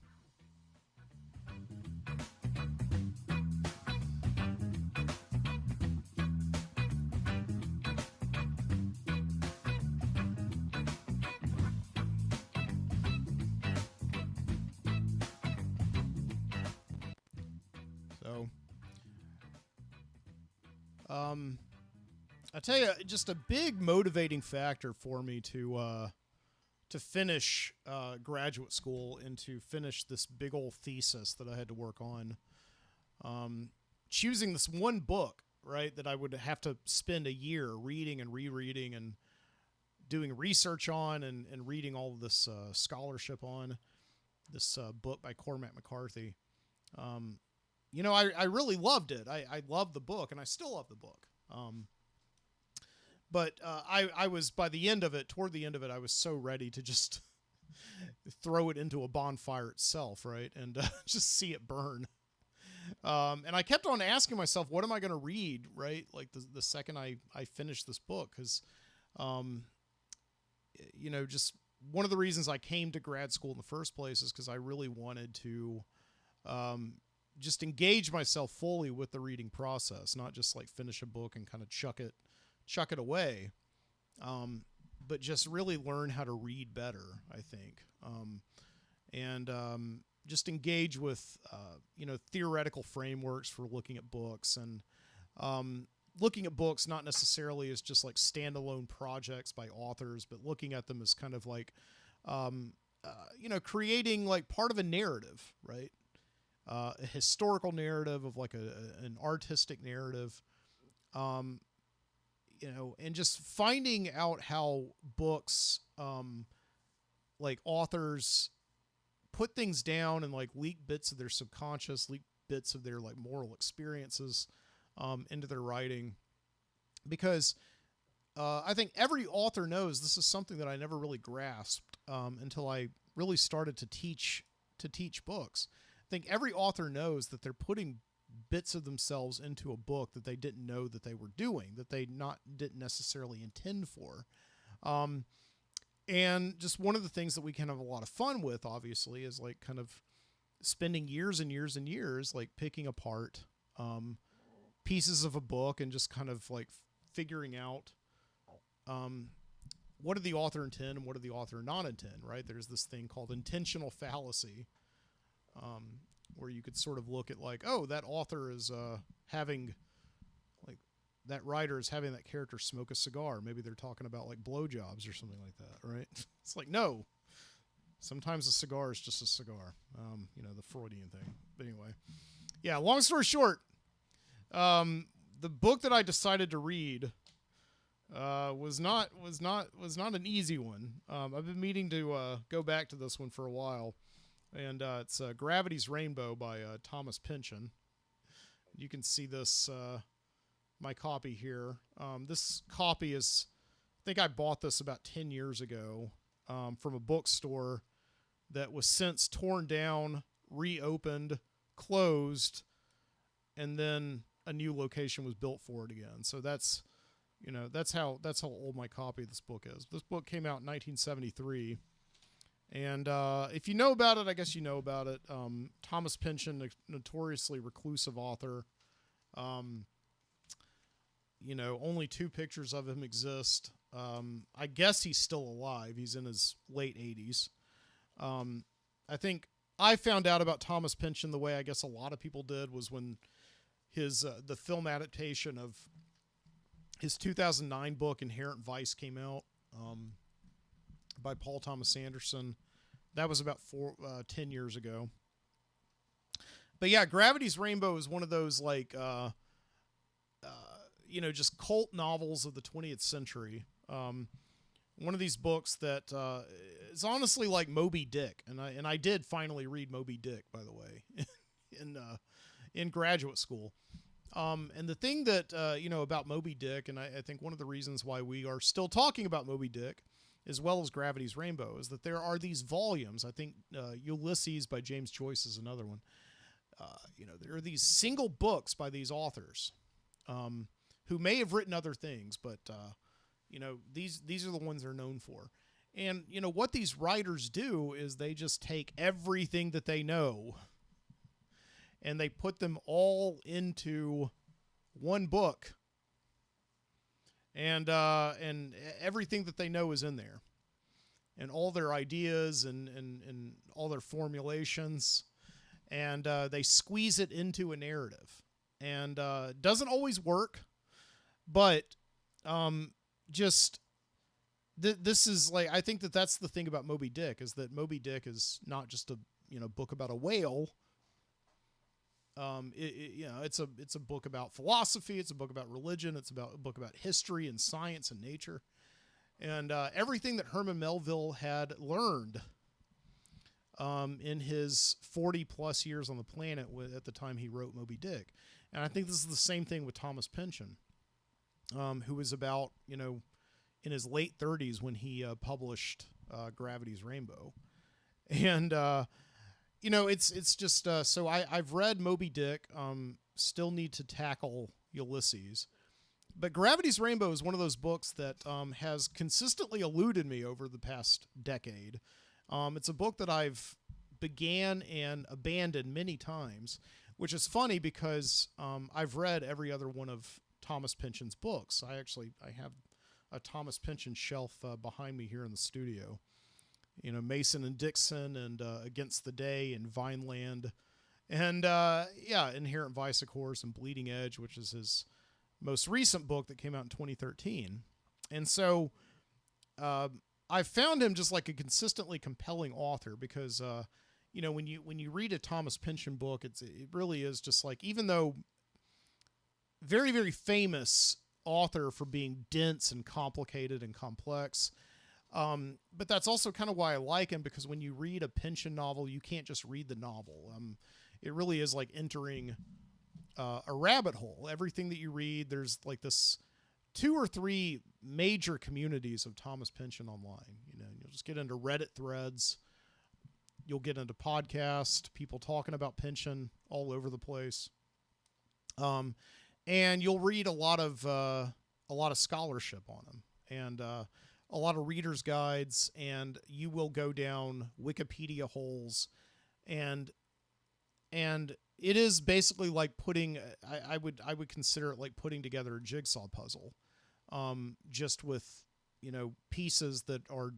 Speaker 1: I tell you, just a big motivating factor for me to finish graduate school and to finish this big old thesis that I had to work on. Choosing this one book, right, that I would have to spend a year reading and rereading and doing research on and reading all of this scholarship on. this book by Cormac McCarthy. I really loved it. I loved the book, and I still love the book. But I was, by the end of it, toward the end of it, I was so ready to just throw it into a bonfire itself, right? And just see it burn. And I kept on asking myself, what am I going to read, right? Like the second I finished this book, because, just one of the reasons I came to grad school in the first place is because I really wanted to just engage myself fully with the reading process, not just like finish a book and kind of chuck it away, but just really learn how to read better, I think, and just engage with theoretical frameworks for looking at books, and looking at books not necessarily as just like standalone projects by authors, but looking at them as kind of like creating like part of a narrative, right? A historical narrative of like an artistic narrative, and just finding out how books, like authors put things down and like leak bits of their subconscious, leak bits of their like moral experiences, into their writing. Because, I think every author knows, this is something that I never really grasped, until I really started to teach books. I think every author knows that they're putting bits of themselves into a book that they didn't know that they were doing, that they didn't necessarily intend for. And just one of the things that we can have a lot of fun with, obviously, is like kind of spending years and years and years, like picking apart, pieces of a book and just kind of like figuring out, what did the author intend and what did the author not intend, right? There's this thing called intentional fallacy, where you could sort of look at like, oh, that author is having, like, that writer is having that character smoke a cigar. Maybe they're talking about like blowjobs or something like that, right? It's like, no, sometimes a cigar is just a cigar, the Freudian thing. But anyway, yeah, long story short, the book that I decided to read was not an easy one. I've been meaning to go back to this one for a while. And it's Gravity's Rainbow by Thomas Pynchon. You can see this, my copy here. This copy is, I think I bought this about 10 years ago, from a bookstore that was since torn down, reopened, closed, and then a new location was built for it again. So that's how old my copy of this book is. This book came out in 1973. And if you know about it, I guess you know about it. Thomas Pynchon, a notoriously reclusive author. Only 2 pictures of him exist. I guess he's still alive. He's in his late 80s. I think I found out about Thomas Pynchon the way I guess a lot of people did was when his the film adaptation of his 2009 book Inherent Vice came out. By Paul Thomas Anderson. That was about 10 years ago. But yeah, Gravity's Rainbow is one of those like, just cult novels of the 20th century. One of these books that is honestly like Moby Dick, and I did finally read Moby Dick, by the way, in graduate school. And the thing that about Moby Dick, and I think one of the reasons why we are still talking about Moby Dick, as well as Gravity's Rainbow, is that there are these volumes. I think Ulysses by James Joyce is another one. There are these single books by these authors who may have written other things, but these are the ones they're known for. And what these writers do is they just take everything that they know and they put them all into one book. And everything that they know is in there, and all their ideas and all their formulations, and they squeeze it into a narrative, and it doesn't always work, but this is like, I think that's the thing about Moby Dick, is that Moby Dick is not just a book about a whale. It's a book about philosophy. It's a book about religion. It's a book about history and science and nature, and everything that Herman Melville had learned in his 40 plus years on the planet at the time he wrote Moby Dick. And I think this is the same thing with Thomas Pynchon, who was about, in his late 30s when he published Gravity's Rainbow. And, it's just, so I've read Moby Dick, still need to tackle Ulysses. But Gravity's Rainbow is one of those books that has consistently eluded me over the past decade. It's a book that I've began and abandoned many times, which is funny because I've read every other one of Thomas Pynchon's books. I have a Thomas Pynchon shelf behind me here in the studio. Mason and Dixon and Against the Day and Vineland. And, Inherent Vice, of course, and Bleeding Edge, which is his most recent book that came out in 2013. And so I found him just like a consistently compelling author because, when you read a Thomas Pynchon book, it really is just like, even though very, very famous author for being dense and complicated and complex, but that's also kind of why I like him, because when you read a Pynchon novel, you can't just read the novel. It really is like entering a rabbit hole. Everything that you read, there's like this 2 or 3 major communities of Thomas Pynchon online. You'll just get into Reddit threads. You'll get into podcasts, people talking about Pynchon all over the place. And you'll read a lot of scholarship on him, and a lot of reader's guides, and you will go down Wikipedia holes, and it is basically like putting, I would consider it like putting together a jigsaw puzzle, just with, pieces that are,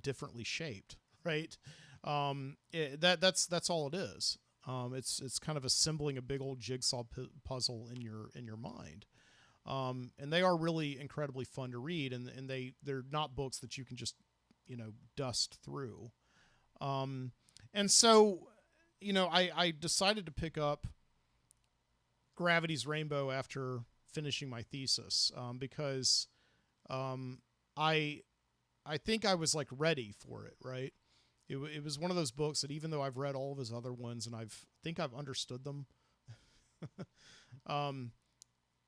Speaker 1: differently shaped, right? That's all it is. It's kind of assembling a big old jigsaw puzzle in your mind. And they are really incredibly fun to read, and they're not books that you can just, dust through. And so, I decided to pick up Gravity's Rainbow after finishing my thesis, because I think I was like ready for it, right? It was one of those books that, even though I've read all of his other ones and think I've understood them,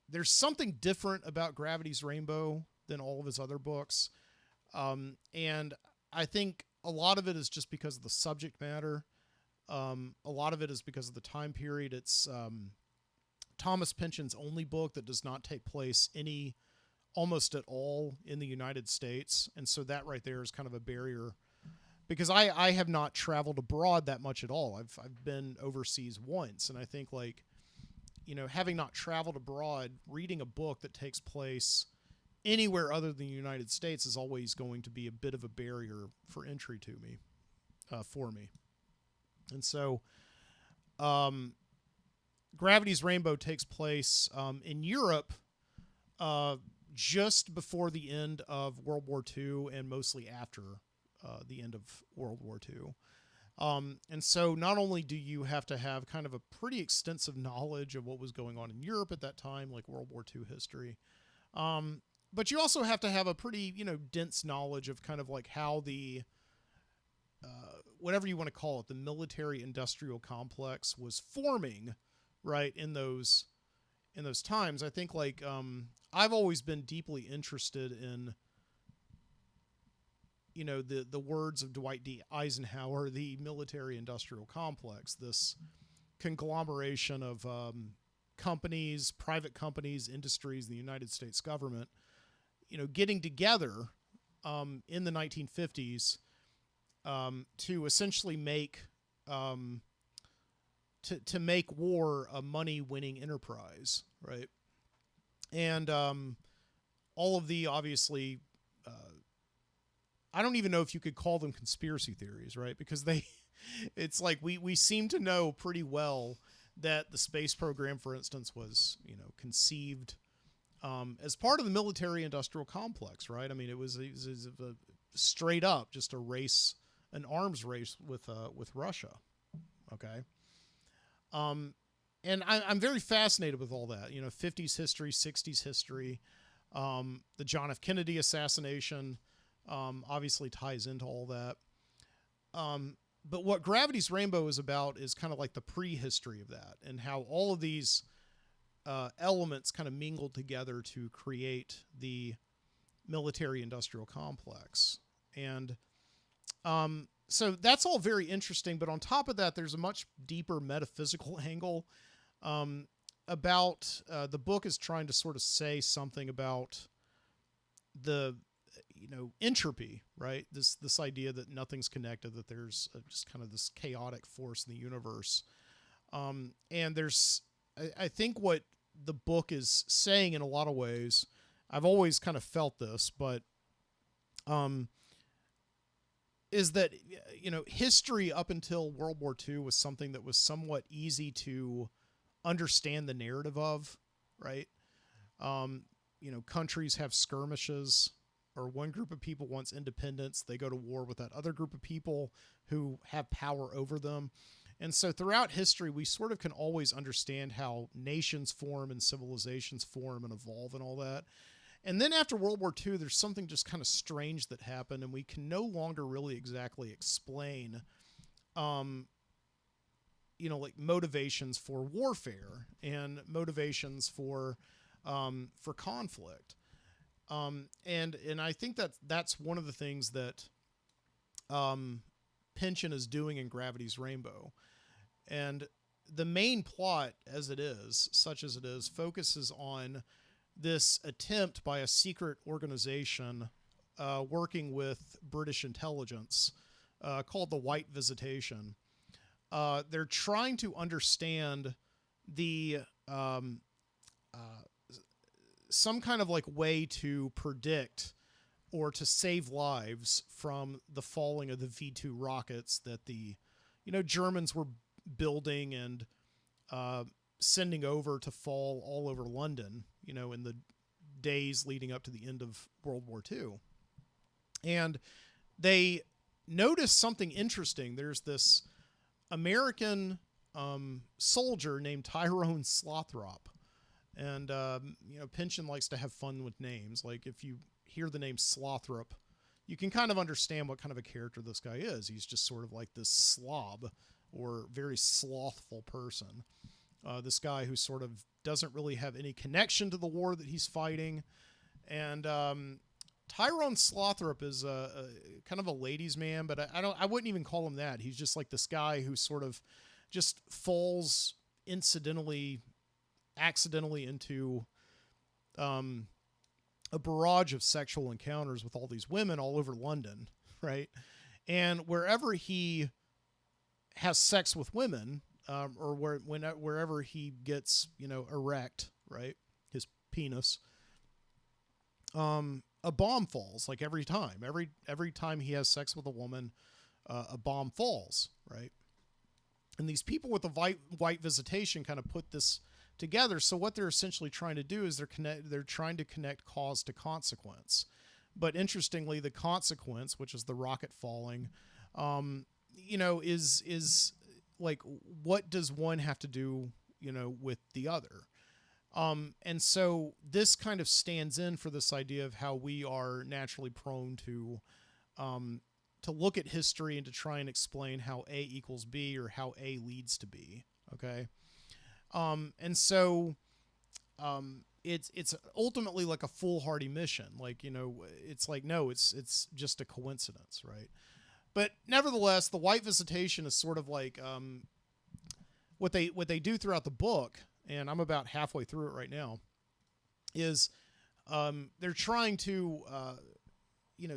Speaker 1: there's something different about Gravity's Rainbow than all of his other books. And I think a lot of it is just because of the subject matter. A lot of it is because of the time period. It's Thomas Pynchon's only book that does not take place almost at all in the United States. And so that right there is kind of a barrier, because I have not traveled abroad that much at all. I've been overseas once. And I think, like, having not traveled abroad, reading a book that takes place anywhere other than the United States is always going to be a bit of a barrier for entry to me, for me. And so, Gravity's Rainbow takes place in Europe just before the end of World War II, and mostly after the end of World War II. And so not only do you have to have kind of a pretty extensive knowledge of what was going on in Europe at that time, like World War II history, but you also have to have a pretty, dense knowledge of kind of like how the, whatever you want to call it, the military industrial complex was forming, right, in those times. I think, like, I've always been deeply interested in, the words of Dwight D. Eisenhower, the military industrial complex, this conglomeration of companies, private companies, industries, the United States government, getting together in the 1950s to essentially make to make war a money-winning enterprise, right? And all of the, obviously, I don't even know if you could call them conspiracy theories, right? Because it's like we seem to know pretty well that the space program, for instance, was, conceived as part of the military-industrial complex, right? I mean, it was a straight up just an arms race with Russia, okay? And I'm very fascinated with all that, 50s history, 60s history. The John F. Kennedy assassination obviously ties into all that. but what Gravity's Rainbow is about is kind of like the prehistory of that, and how all of these elements kind of mingled together to create the military-industrial complex. And so that's all very interesting. But on top of that, there's a much deeper metaphysical angle about the book is trying to sort of say something about the entropy, right? This idea that nothing's connected, that there's just kind of this chaotic force in the universe. And there's, I think what the book is saying in a lot of ways, I've always kind of felt this, but is that, history up until World War II was something that was somewhat easy to understand the narrative of, right? Countries have skirmishes, or one group of people wants independence. They go to war with that other group of people who have power over them. And so throughout history, we sort of can always understand how nations form and civilizations form and evolve and all that. And then after World War II, there's something just kind of strange that happened, and we can no longer really exactly explain, like motivations for warfare and motivations for conflict. And I think that's one of the things that Pynchon is doing in Gravity's Rainbow. And the main plot, as it is, such as it is, focuses on this attempt by a secret organization working with British intelligence called the White Visitation. They're trying to understand the some kind of like way to predict or to save lives from the falling of the V-2 rockets that the Germans were building and sending over to fall all over London, in the days leading up to the end of World War II. And they noticed something interesting. There's this American soldier named Tyrone Slothrop. And, Pynchon likes to have fun with names. Like, if you hear the name Slothrop, you can kind of understand what kind of a character this guy is. He's just sort of like this slob or very slothful person. This guy who sort of doesn't really have any connection to the war that he's fighting. And Tyrone Slothrop is a kind of a ladies' man, but I wouldn't even call him that. He's just like this guy who sort of just falls accidentally into a barrage of sexual encounters with all these women all over London, right? And wherever he has sex with women, or wherever he gets, erect, right, his penis, a bomb falls. Like every time he has sex with a woman, a bomb falls, right? And these people with the White Visitation kind of put this together. So what they're essentially trying to do is they're trying to connect cause to consequence. But interestingly, the consequence, which is the rocket falling, is like, what does one have to do, with the other? And so this kind of stands in for this idea of how we are naturally prone to look at history and to try and explain how A equals B or how A leads to B. Okay. And so, it's ultimately like a foolhardy mission. Like, it's like, no, it's just a coincidence. Right. But nevertheless, the White Visitation is sort of like, what they do throughout the book. And I'm about halfway through it right now, is they're trying to,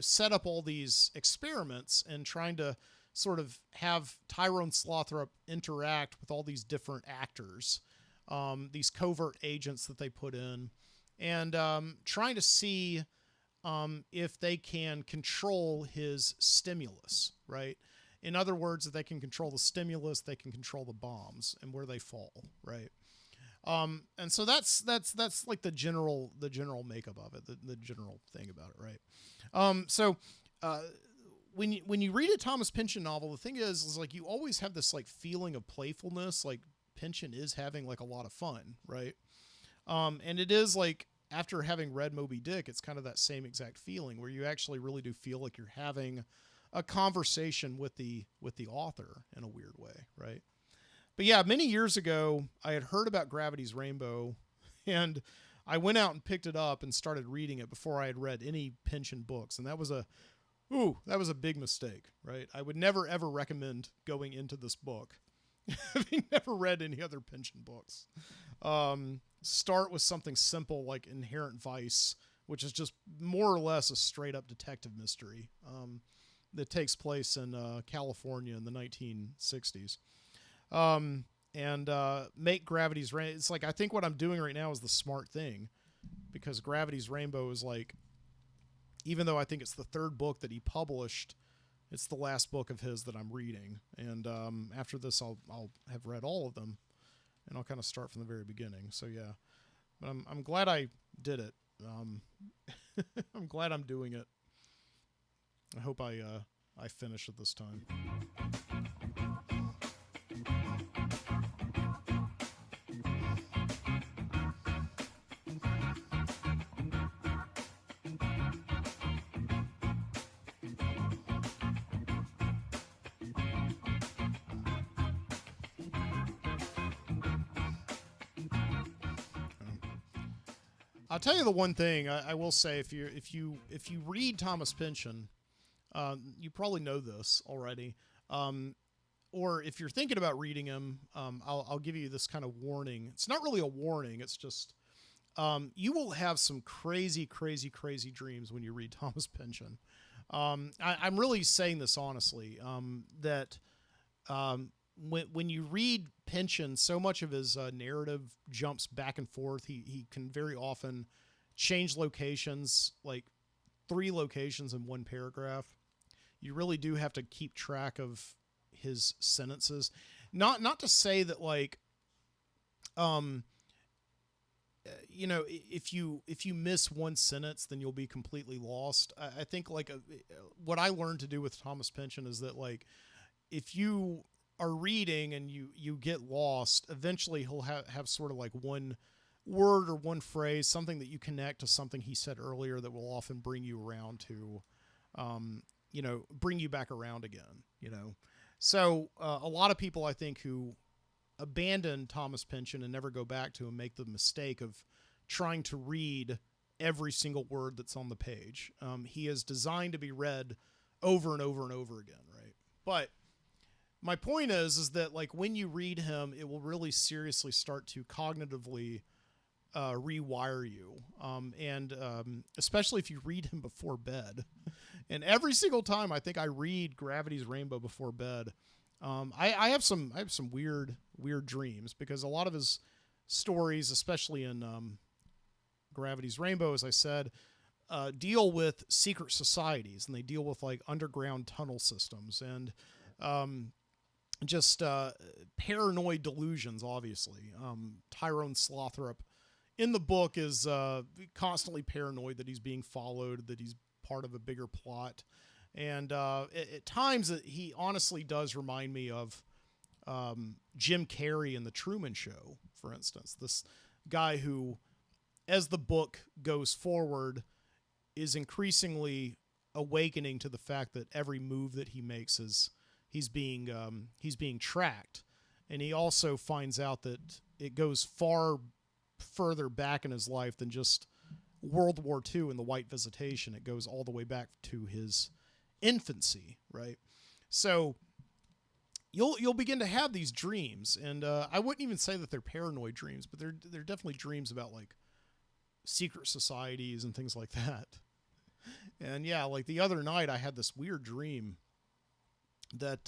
Speaker 1: set up all these experiments and trying to sort of have Tyrone Slothrop interact with all these different actors, these covert agents that they put in, and trying to see if they can control his stimulus, right? In other words, if they can control the stimulus, they can control the bombs and where they fall, right? And so that's like the general makeup of it, the general thing about it, right? So when you read a Thomas Pynchon novel, the thing is like you always have this like feeling of playfulness, like Pynchon is having like a lot of fun, right? And it is like, after having read Moby Dick, it's kind of that same exact feeling where you actually really do feel like you're having a conversation with the author in a weird way, right? But yeah, many years ago, I had heard about Gravity's Rainbow, and I went out and picked it up and started reading it before I had read any Pynchon books, and that was a big mistake, right? I would never ever recommend going into this book, having never read any other Pynchon books. Start with something simple like Inherent Vice, which is just more or less a straight up detective mystery that takes place in California in the 1960s. And make Gravity's Rainbow. It's like, I think what I'm doing right now is the smart thing, because Gravity's Rainbow is like, even though I think it's the third book that he published, it's the last book of his that I'm reading. And after this, I'll have read all of them, and I'll kind of start from the very beginning. So yeah, but I'm glad I did it. I'm glad I'm doing it. I hope I finish it this time. I'll tell you the one thing I will say: if you read Thomas Pynchon, you probably know this already, or if you're thinking about reading him, I'll give you this kind of warning. It's not really a warning; it's just you will have some crazy dreams when you read Thomas Pynchon. I'm really saying this honestly, that when you read Pynchon, so much of his narrative jumps back and forth. He can very often change locations, like 3 locations in one paragraph. You really do have to keep track of his sentences. Not to say that, like, you know, if you miss one sentence, then you'll be completely lost. I think, like, what I learned to do with Thomas Pynchon is that, like, if you are reading and you get lost, eventually he'll have sort of like one word or one phrase, something that you connect to something he said earlier that will often bring you around to, you know, bring you back around again, you know. So a lot of people, I think, who abandon Thomas Pynchon and never go back to him make the mistake of trying to read every single word that's on the page. He is designed to be read over and over and over again, right? But my point is that, like, when you read him, it will really seriously start to cognitively rewire you. And especially if you read him before bed. And every single time I think I read Gravity's Rainbow before bed, I have some weird dreams, because a lot of his stories, especially in Gravity's Rainbow, as I said, deal with secret societies, and they deal with, like, underground tunnel systems and just paranoid delusions, obviously. Tyrone Slothrop in the book is constantly paranoid that he's being followed, that he's part of a bigger plot. And at times he honestly does remind me of Jim Carrey in The Truman Show, for instance. This guy who, as the book goes forward, is increasingly awakening to the fact that every move that he makes is he's being tracked. And he also finds out that it goes far further back in his life than just World War II and the White Visitation. It goes all the way back to his infancy, right? So you'll begin to have these dreams, and I wouldn't even say that they're paranoid dreams, but they're definitely dreams about, like, secret societies and things like that. And yeah, like the other night I had this weird dream that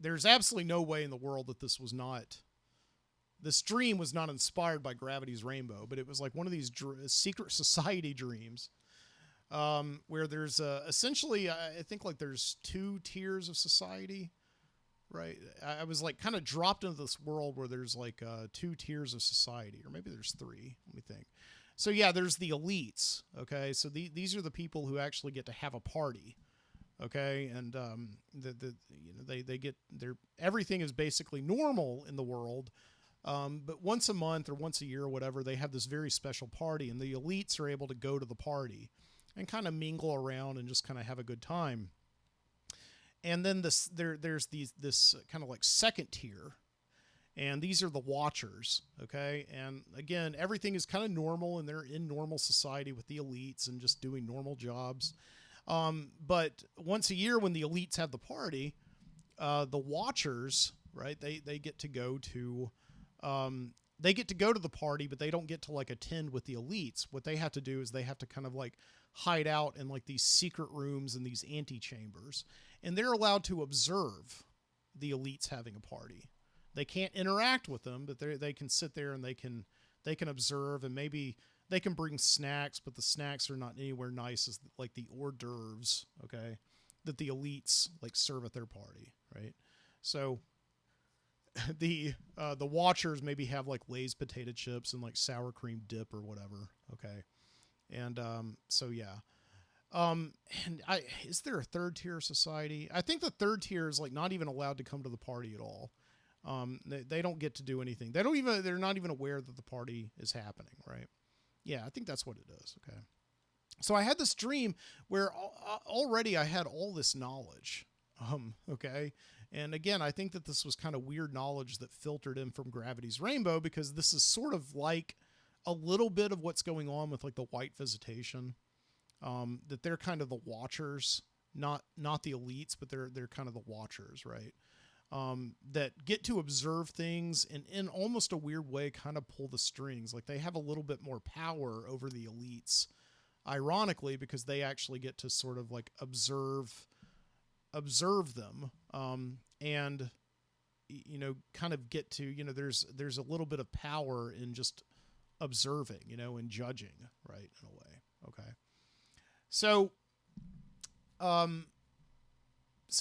Speaker 1: there's absolutely no way in the world that this dream was not inspired by Gravity's Rainbow, but it was like one of these secret society dreams, where there's essentially, I think, like, there's 2 tiers of society, right? I was, like, kind of dropped into this world where there's, like, 2 tiers of society, or maybe there's 3. Let me think. So yeah, there's the elites. Okay, so these are the people who actually get to have a party. Okay, and they get everything is basically normal in the world. But once a month or once a year or whatever, they have this very special party, and the elites are able to go to the party and kind of mingle around and just kind of have a good time. And then there's this kind of like second tier, and these are the watchers. Okay, and again, everything is kind of normal, and they're in normal society with the elites and just doing normal jobs. But once a year, when the elites have the party, the watchers, right? They get to go to the party, but they don't get to like attend with the elites. What they have to do is they have to kind of like hide out in like these secret rooms and these antechambers, and they're allowed to observe the elites having a party. They can't interact with them, but they can sit there and they can observe, and maybe they can bring snacks, but the snacks are not anywhere nice as like the hors d'oeuvres, okay, that the elites like serve at their party, right? So the watchers maybe have like Lay's potato chips and like sour cream dip or whatever, okay, and so yeah. And is there a third tier society? I think the third tier is like not even allowed to come to the party at all. They don't get to do anything. They're not even aware that the party is happening, right? Yeah, I think that's what it is. Okay. So I had this dream where already I had all this knowledge. Okay. And again, I think that this was kind of weird knowledge that filtered in from Gravity's Rainbow, because this is sort of like a little bit of what's going on with like the white visitation. That they're kind of the watchers, not the elites, but they're kind of the watchers, right? That get to observe things and in almost a weird way kind of pull the strings. Like they have a little bit more power over the elites, ironically, because they actually get to sort of like observe them, and kind of get to, there's a little bit of power in just observing, and judging, right, in a way. Okay. So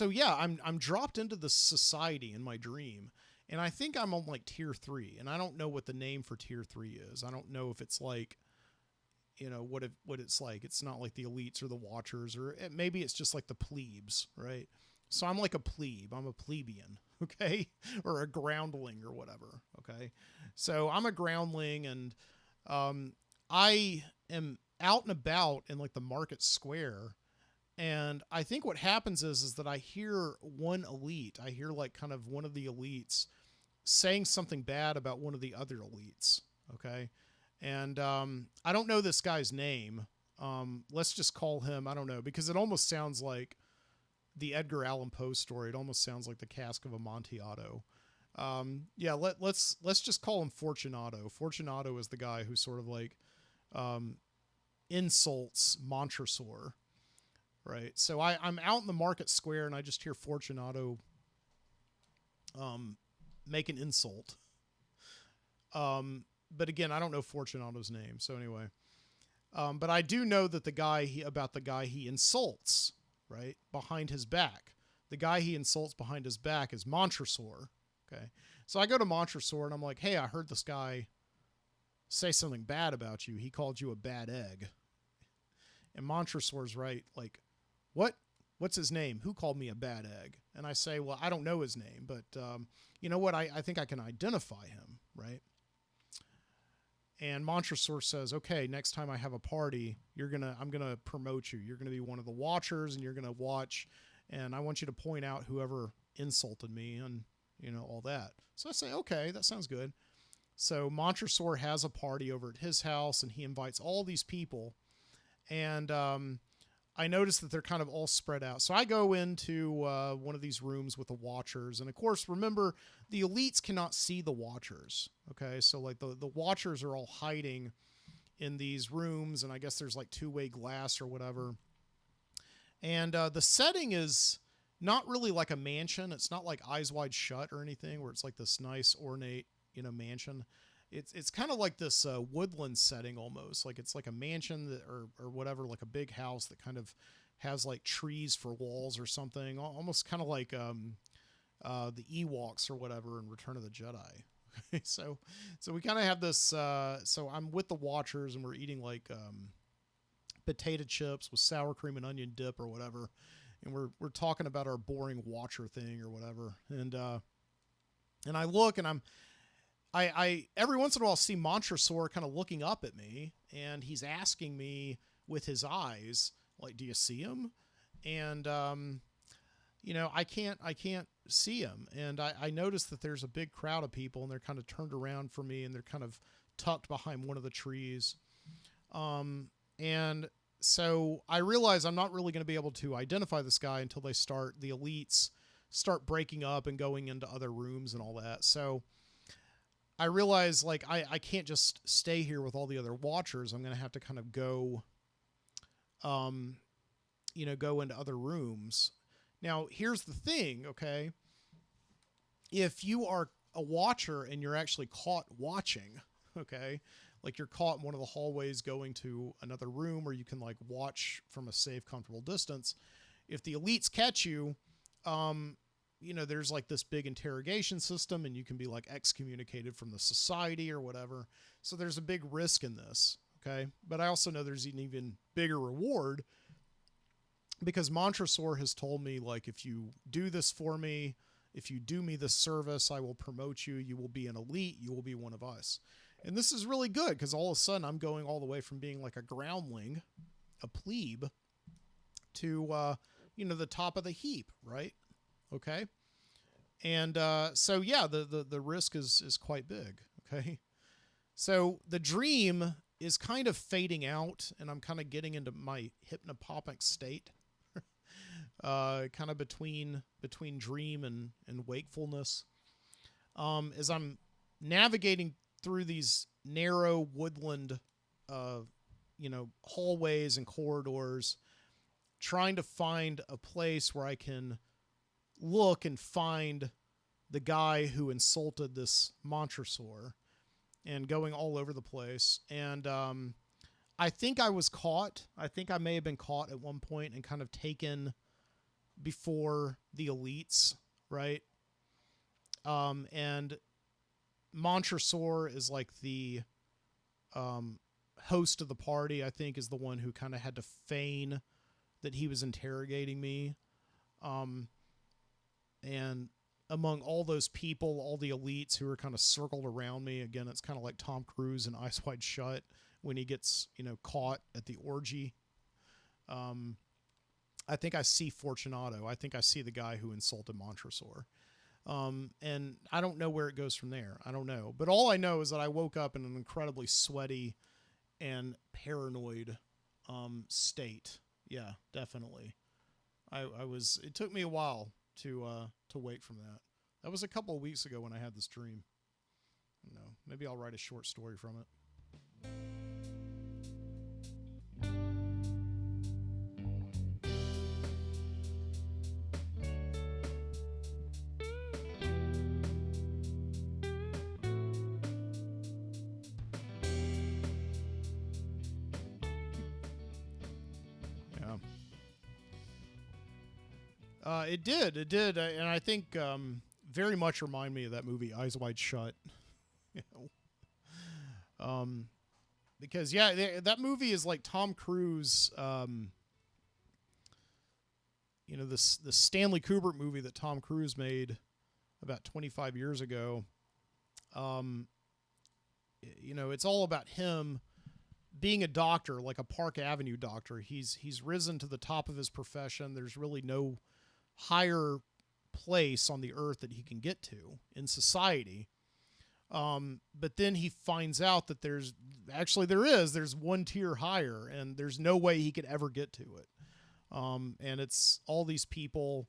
Speaker 1: yeah, I'm dropped into the society in my dream, and I think I'm on like tier 3, and I don't know what the name for tier 3 is. I don't know if it's like, what it's like. It's not like the elites or the watchers, or maybe it's just like the plebes, right? So I'm like a plebe. I'm a plebeian, okay, or a groundling or whatever, okay. So I'm a groundling, and I am out and about in like the market square. And I think what happens is that I hear one elite. I hear like kind of one of the elites saying something bad about one of the other elites. Okay. And I don't know this guy's name. Let's just call him, I don't know, because it almost sounds like the Edgar Allan Poe story. It almost sounds like the Cask of Amontillado. Yeah, let's just call him Fortunato. Fortunato is the guy who sort of like insults Montresor. Right. So I'm out in the market square, and I just hear Fortunato make an insult. But again, I don't know Fortunato's name. So anyway, but I do know that the guy he insults, right, behind his back. The guy he insults behind his back is Montresor. Okay. So I go to Montresor and I'm like, hey, I heard this guy say something bad about you. He called you a bad egg. And Montresor's right, like, what's his name? Who called me a bad egg? And I say, well, I don't know his name, but you know what? I think I can identify him, right? And Montresor says, okay, next time I have a party, I'm gonna promote you. You're gonna be one of the watchers, and you're gonna watch, and I want you to point out whoever insulted me, and all that. So I say, okay, that sounds good. So Montresor has a party over at his house, and he invites all these people, and I notice that they're kind of all spread out. So I go into one of these rooms with the watchers. And of course, remember, the elites cannot see the watchers. Okay. So like the watchers are all hiding in these rooms. And I guess there's like two-way glass or whatever. And the setting is not really like a mansion. It's not like Eyes Wide Shut or anything where it's like this nice ornate, mansion. It's kind of like this woodland setting almost. Like it's like a mansion that, or whatever, like a big house that kind of has like trees for walls or something. Almost kind of like the Ewoks or whatever in Return of the Jedi. so we kind of have this. So I'm with the watchers, and we're eating like potato chips with sour cream and onion dip or whatever, and we're talking about our boring watcher thing or whatever. And I look, and I every once in a while see Montresor kind of looking up at me, and he's asking me with his eyes, like, do you see him? And I can't see him. And I noticed that there's a big crowd of people, and they're kind of turned around for me, and they're kind of tucked behind one of the trees. And so I realize I'm not really going to be able to identify this guy until the elites start breaking up and going into other rooms and all that. So I realize, like, I can't just stay here with all the other watchers. I'm going to have to kind of go, go into other rooms. Now, here's the thing, okay? If you are a watcher and you're actually caught watching, okay, like you're caught in one of the hallways going to another room, or you can like watch from a safe, comfortable distance. If the elites catch you, there's like this big interrogation system, and you can be like excommunicated from the society or whatever. So there's a big risk in this, okay? But I also know there's an even bigger reward, because Montresor has told me, like, if you do this for me, if you do me this service, I will promote you. You will be an elite. You will be one of us. And this is really good, because all of a sudden I'm going all the way from being like a groundling, a plebe, to, the top of the heap, right? Okay. And so, yeah, the risk is quite big. Okay. So the dream is kind of fading out, and I'm kind of getting into my hypnopompic state, kind of between dream and wakefulness. As I'm navigating through these narrow woodland, hallways and corridors, trying to find a place where I can look and find the guy who insulted this Montresor, and going all over the place. And I think I was caught. I think I may have been caught at one point and kind of taken before the elites, right? And Montresor is like the host of the party, I think, is the one who kind of had to feign that he was interrogating me. And among all those people, all the elites who are kind of circled around me, again, it's kind of like Tom Cruise in Eyes Wide Shut when he gets, caught at the orgy. I think I see Fortunato. I think I see the guy who insulted Montresor. And I don't know where it goes from there. I don't know. But all I know is that I woke up in an incredibly sweaty and paranoid state. Yeah, definitely. It took me a while to wake from that. That was a couple of weeks ago when I had this dream. Maybe I'll write a short story from it. It did, and I think very much remind me of that movie Eyes Wide Shut. Because that movie is like Tom Cruise. The Stanley Kubrick movie that Tom Cruise made about 25 years ago. It's all about him being a doctor, like a Park Avenue doctor. He's risen to the top of his profession. There's really no higher place on the earth that he can get to in society. But then he finds out that there's one tier higher, and there's no way he could ever get to it. And it's all these people,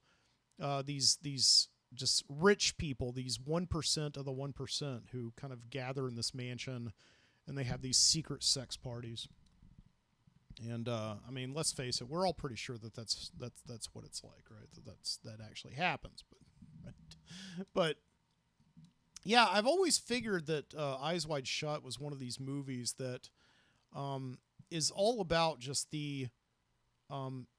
Speaker 1: these just rich people, these 1% of the 1% who kind of gather in this mansion, and they have these secret sex parties. And let's face it, we're all pretty sure that that's what it's like, right? That actually happens. But yeah, I've always figured that Eyes Wide Shut was one of these movies that is all about just the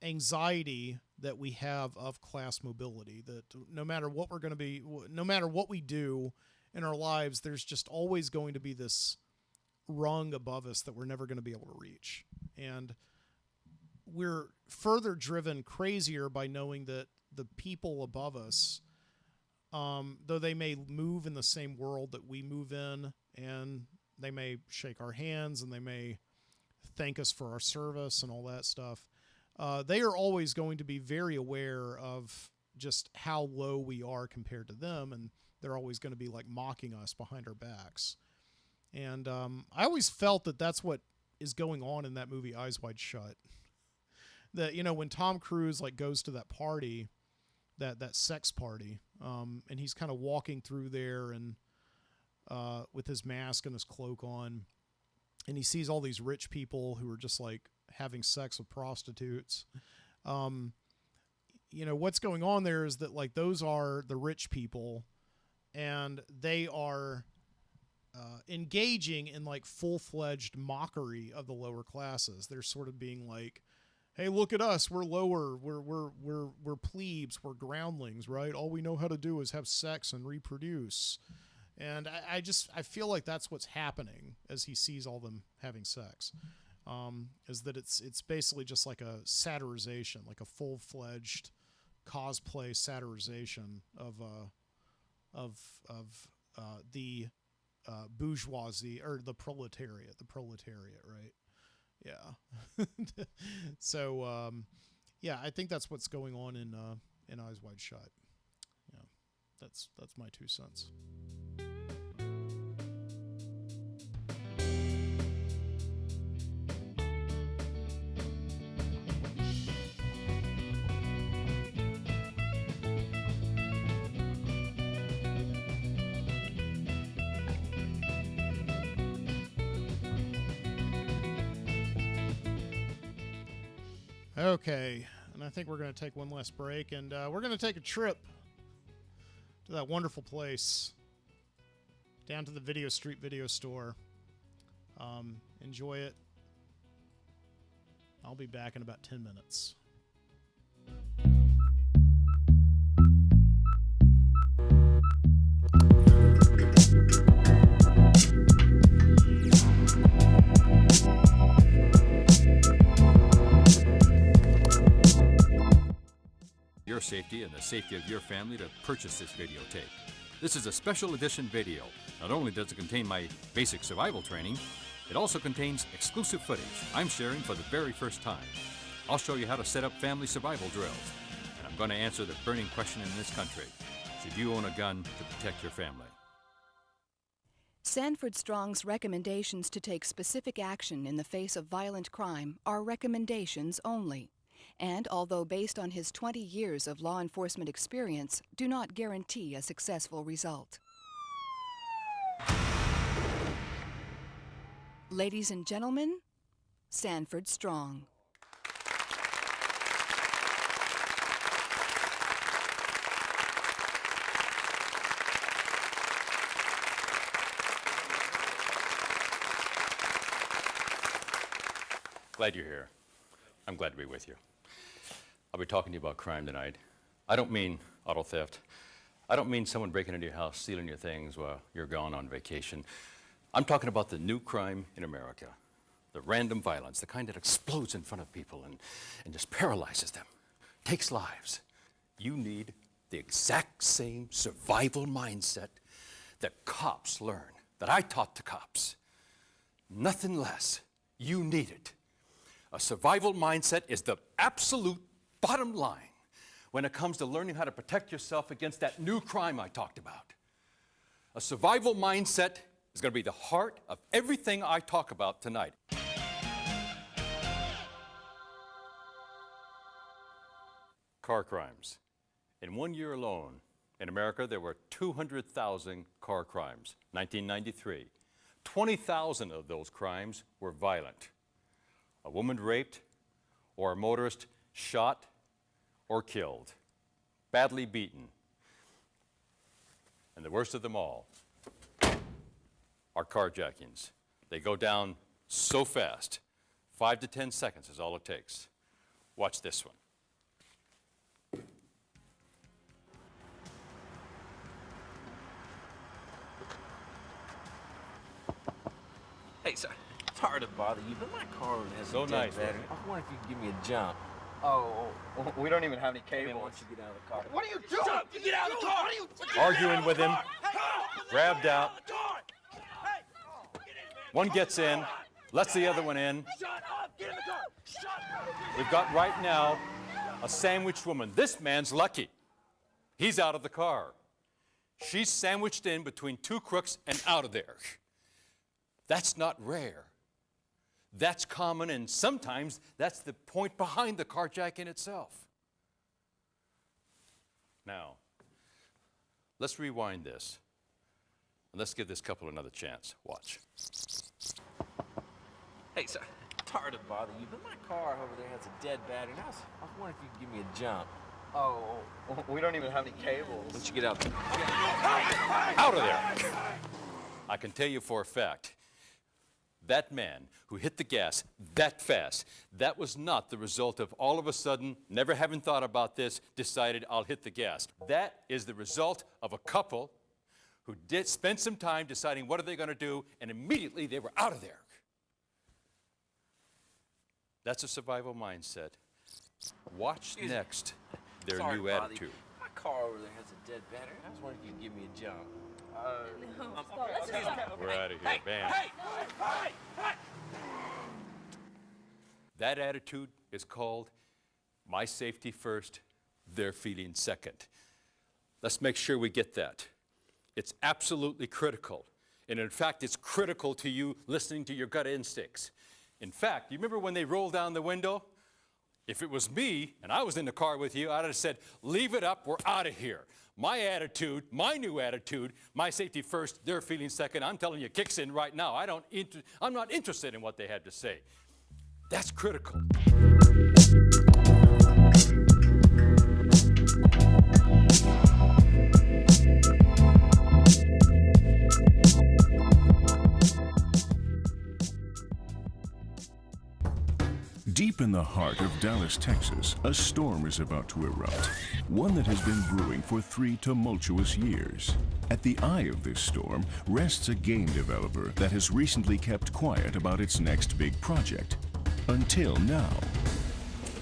Speaker 1: anxiety that we have of class mobility. That no matter what no matter what we do in our lives, there's just always going to be this rung above us that we're never going to be able to reach. And we're further driven crazier by knowing that the people above us, though they may move in the same world that we move in, and they may shake our hands and they may thank us for our service and all that stuff, they are always going to be very aware of just how low we are compared to them, and they're always going to be like mocking us behind our backs. And I always felt that that's what is going on in that movie Eyes Wide Shut. That, you know, when Tom Cruise like goes to that party, that sex party, and he's kind of walking through there and with his mask and his cloak on, and he sees all these rich people who are just like having sex with prostitutes. You know, what's going on there is that like those are the rich people, and they are engaging in like full-fledged mockery of the lower classes. They're sort of being like, hey, look at us, we're lower, we're plebes, we're groundlings, right? All we know how to do is have sex and reproduce. And I feel like that's what's happening as he sees all them having sex. Is that it's basically just like a satirization, like a full-fledged cosplay satirization of the bourgeoisie, or the proletariat, right? Yeah. So, yeah, I think that's what's going on in Eyes Wide Shut. Yeah, that's my 2 cents. Okay, and I think we're going to take one last break, and we're going to take a trip to that wonderful place, down to the Video Street Video Store. Enjoy it. I'll be back in about 10 minutes.
Speaker 4: Your safety and the safety of your family to purchase this videotape. This is a special edition video. Not only does it contain my basic survival training, it also contains exclusive footage I'm sharing for the very first time. I'll show you how to set up family survival drills, and I'm going to answer the burning question in this country: should you own a gun to protect your family?
Speaker 5: Sanford Strong's recommendations to take specific action in the face of violent crime are recommendations only, and although based on his 20 years of law enforcement experience, do not guarantee a successful result. Ladies and gentlemen, Sanford Strong.
Speaker 4: Glad you're here. I'm glad to be with you. I'll be talking to you about crime tonight. I don't mean auto theft. I don't mean someone breaking into your house, stealing your things while you're gone on vacation. I'm talking about the new crime in America. The random violence, the kind that explodes in front of people and just paralyzes them, takes lives. You need the exact same survival mindset that cops learn, that I taught to cops. Nothing less. You need it. A survival mindset is the absolute bottom line when it comes to learning how to protect yourself against that new crime I talked about. A survival mindset is going to be the heart of everything I talk about tonight. Car crimes. In 1 year alone, in America, there were 200,000 car crimes. 1993. 20,000 of those crimes were violent. A woman raped, or a motorist shot or killed, badly beaten. And the worst of them all are carjackings. They go down so fast, 5 to 10 seconds is all it takes. Watch this one.
Speaker 6: Hey, sir, sorry to bother you, but my car has
Speaker 4: So
Speaker 6: a dead
Speaker 4: nice,
Speaker 6: battery.
Speaker 4: man.
Speaker 6: I wonder if you could give me a jump.
Speaker 7: Oh, we don't even have any
Speaker 6: Hey, man,
Speaker 7: cables.
Speaker 6: why don't you get out of the car?
Speaker 7: What are you doing? Shut up! Get out of the car! What are you
Speaker 4: Arguing with him, grabbed out. One gets in, lets the other one in.
Speaker 7: Shut up! Get in the car! Shut up!
Speaker 4: We've got right now a sandwich woman. This man's lucky. He's out of the car. She's sandwiched in between two crooks and out of there. That's not rare. That's common, and sometimes that's the point behind the carjacking itself. Now, let's rewind this, and let's give this couple another chance. Watch.
Speaker 6: Hey, sorry, sorry to bother you, but my car over there has a dead battery. I was wondering if you could give me a jump.
Speaker 7: Oh, we don't even have any cables.
Speaker 6: Why don't you get out there?
Speaker 4: Out of there! I can tell you for a fact, that man who hit the gas that fast, that was not the result of all of a sudden, never having thought about this, decided I'll hit the gas. That is the result of a couple who spent some time deciding what are they going to do, and immediately they were out of there. That's a survival mindset. Watch next their
Speaker 6: Sorry
Speaker 4: new
Speaker 6: to bother you.
Speaker 4: attitude.
Speaker 6: My car over there has a dead battery. I was wondering if you could give me a jump.
Speaker 4: We're out of here, bam. That attitude is called my safety first, their feeling second. Let's make sure we get that. It's absolutely critical. And in fact, it's critical to you listening to your gut instincts. In fact, you remember when they rolled down the window? If it was me and I was in the car with you, I'd have said, leave it up, we're out of here. My attitude, my new attitude, my safety first, their feeling second, I'm telling you, kicks in right now. I'm not interested in what they had to say. That's critical.
Speaker 8: Deep in the heart of Dallas, Texas, a storm is about to erupt, one that has been brewing for 3 tumultuous years. At the eye of this storm rests a game developer that has recently kept quiet about its next big project. Until now.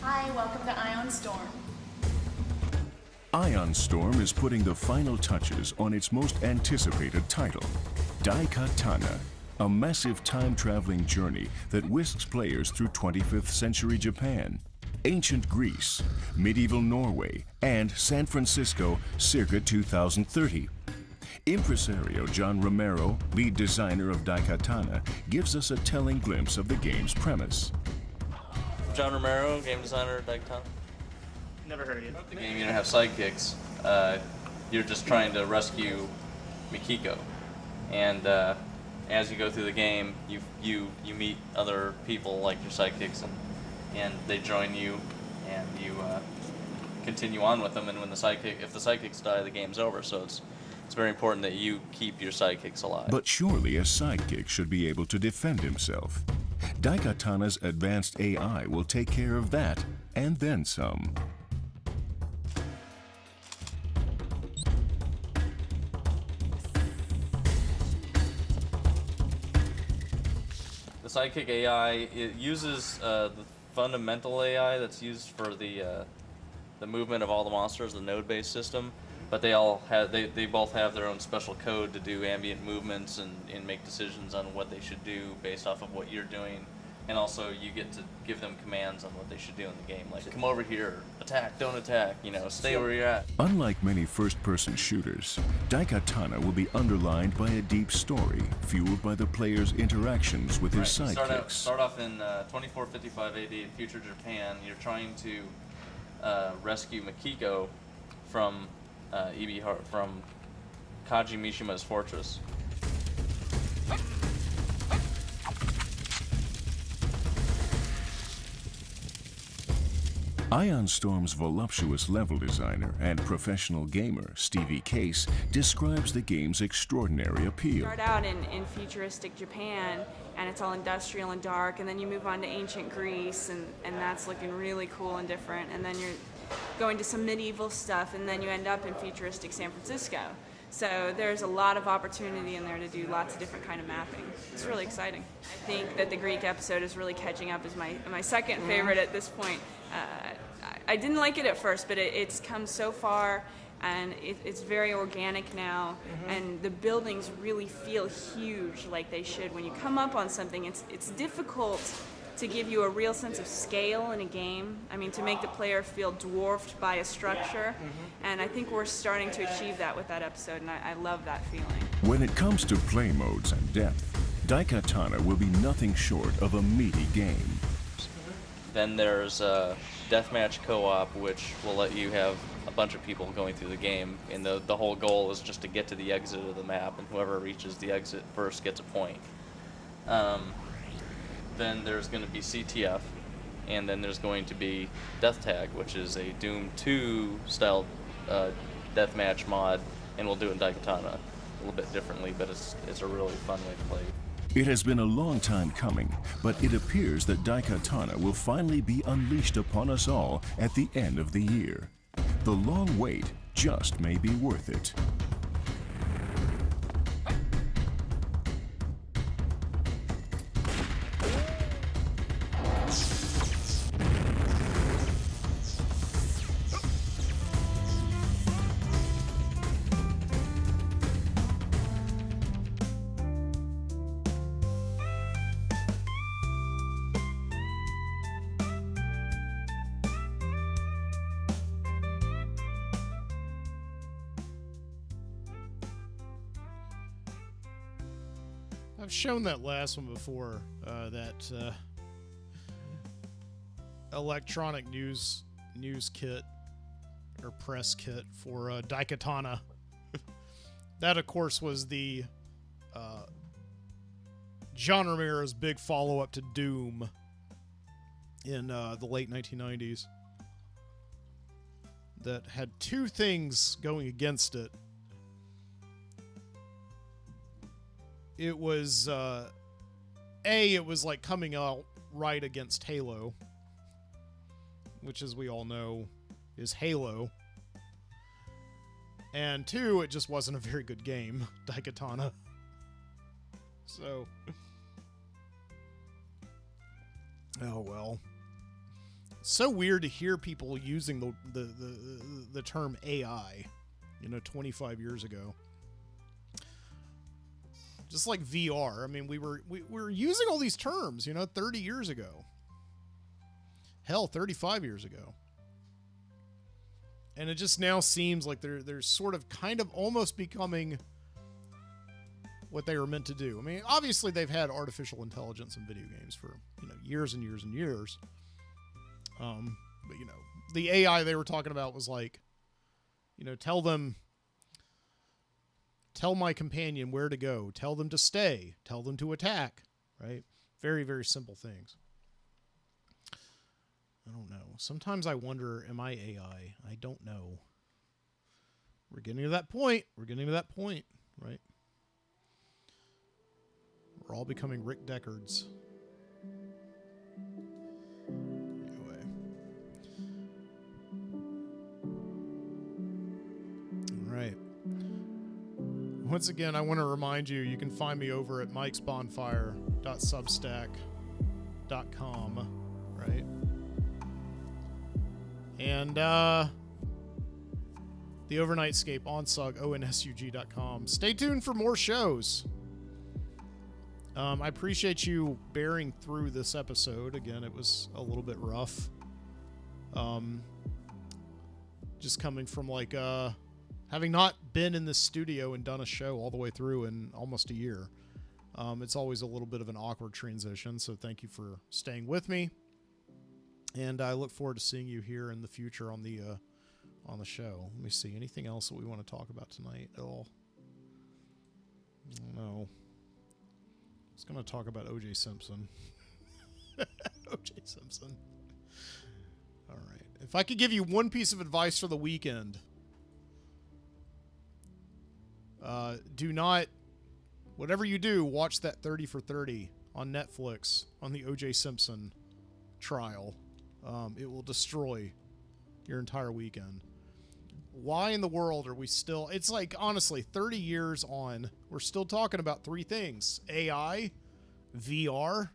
Speaker 9: Hi, welcome to Ion Storm.
Speaker 8: Ion Storm is putting the final touches on its most anticipated title, Daikatana, a massive time-traveling journey that whisks players through 25th century Japan, ancient Greece, medieval Norway, and San Francisco circa 2030. Impresario John Romero, lead designer of Daikatana, gives us a telling glimpse of the game's premise.
Speaker 10: John Romero, game designer of Daikatana.
Speaker 7: Never heard of you.
Speaker 10: The game, you don't have sidekicks. You're just trying to rescue Mikiko. And as you go through the game, you meet other people like your sidekicks, and they join you, and you continue on with them. And when if the sidekicks die, the game's over. So it's very important that you keep your sidekicks alive.
Speaker 8: But surely a sidekick should be able to defend himself. Daikatana's advanced AI will take care of that, and then some.
Speaker 10: The sidekick AI, it uses the fundamental AI that's used for the movement of all the monsters, the node-based system. But they both have their own special code to do ambient movements and make decisions on what they should do based off of what you're doing. And also you get to give them commands on what they should do in the game, like come over here, attack, don't attack, stay where you're at.
Speaker 8: Unlike many first-person shooters, Daikatana will be underlined by a deep story, fueled by the player's interactions with his sidekicks.
Speaker 10: Start off in 2455 AD in future Japan. You're trying to rescue Mikiko from from Kaji Mishima's fortress.
Speaker 8: Ion Storm's voluptuous level designer and professional gamer, Stevie Case, describes the game's extraordinary appeal.
Speaker 9: Start out in futuristic Japan, and it's all industrial and dark, and then you move on to ancient Greece, and that's looking really cool and different, and then you're going to some medieval stuff, and then you end up in futuristic San Francisco. So there's a lot of opportunity in there to do lots of different kind of mapping. It's really exciting. I think that the Greek episode is really catching up as my second favorite at this point. I didn't like it at first, but it's come so far, and it's very organic now, and the buildings really feel huge like they should. When you come up on something, it's difficult to give you a real sense of scale in a game. I mean, to make the player feel dwarfed by a structure. And I think we're starting to achieve that with that episode, and I love that feeling.
Speaker 8: When it comes to play modes and depth, Daikatana will be nothing short of a meaty game.
Speaker 10: Then there's deathmatch co-op, which will let you have a bunch of people going through the game, and the whole goal is just to get to the exit of the map, and whoever reaches the exit first gets a point. Then there's going to be CTF, and then there's going to be Death Tag, which is a Doom 2 style deathmatch mod, and we'll do it in Daikatana a little bit differently, but it's a really fun way to play.
Speaker 8: It has been a long time coming, but it appears that Daikatana will finally be unleashed upon us all at the end of the year. The long wait just may be worth it.
Speaker 1: I've shown that last one before, that electronic news kit or press kit for Daikatana. That, of course, was the John Romero's big follow-up to Doom in the late 1990s that had two things going against it. It was, it was like coming out right against Halo, which, as we all know, is Halo. And two, it just wasn't a very good game, Daikatana. So, oh well. It's so weird to hear people using the term AI, 25 years ago. Just like VR. I mean, we were using all these terms, 30 years ago. Hell, 35 years ago. And it just now seems like they're sort of kind of almost becoming what they were meant to do. I mean, obviously they've had artificial intelligence in video games for, years and years and years. But, the AI they were talking about was like, tell my companion where to go. Tell them to stay. Tell them to attack. Right? Very, very simple things. I don't know. Sometimes I wonder, am I AI? I don't know. We're getting to that point. Right? We're all becoming Rick Deckards. Anyway. All right. Once again, I want to remind you, you can find me over at mikesbonfire.substack.com, right? And the Overnightscape, onsug, onsug.com. Stay tuned for more shows. I appreciate you bearing through this episode. Again, it was a little bit rough. Just coming from having not been in the studio and done a show all the way through in almost a year. It's always a little bit of an awkward transition, so thank you for staying with me. And I look forward to seeing you here in the future on the show. Let me see. Anything else that we want to talk about tonight at all? No. I was going to talk about O.J. Simpson. O.J. Simpson. All right. If I could give you one piece of advice for the weekend, do not, whatever you do, watch that 30 for 30 on Netflix on the O.J. Simpson trial. It will destroy your entire weekend. Why in the world are we still... It's like, honestly, 30 years on, we're still talking about three things. AI, VR,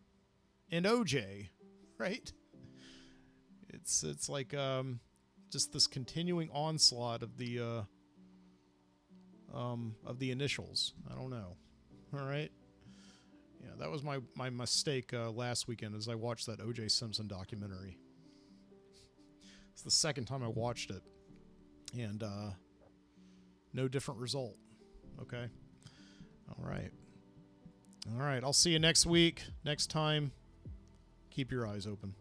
Speaker 1: and OJ, right? It's like just this continuing onslaught of the initials. I don't know. All right? Yeah, that was my mistake last weekend as I watched that O.J. Simpson documentary. It's the second time I watched it, and no different result. Okay. All right. All right. I'll see you next week. Next time, keep your eyes open.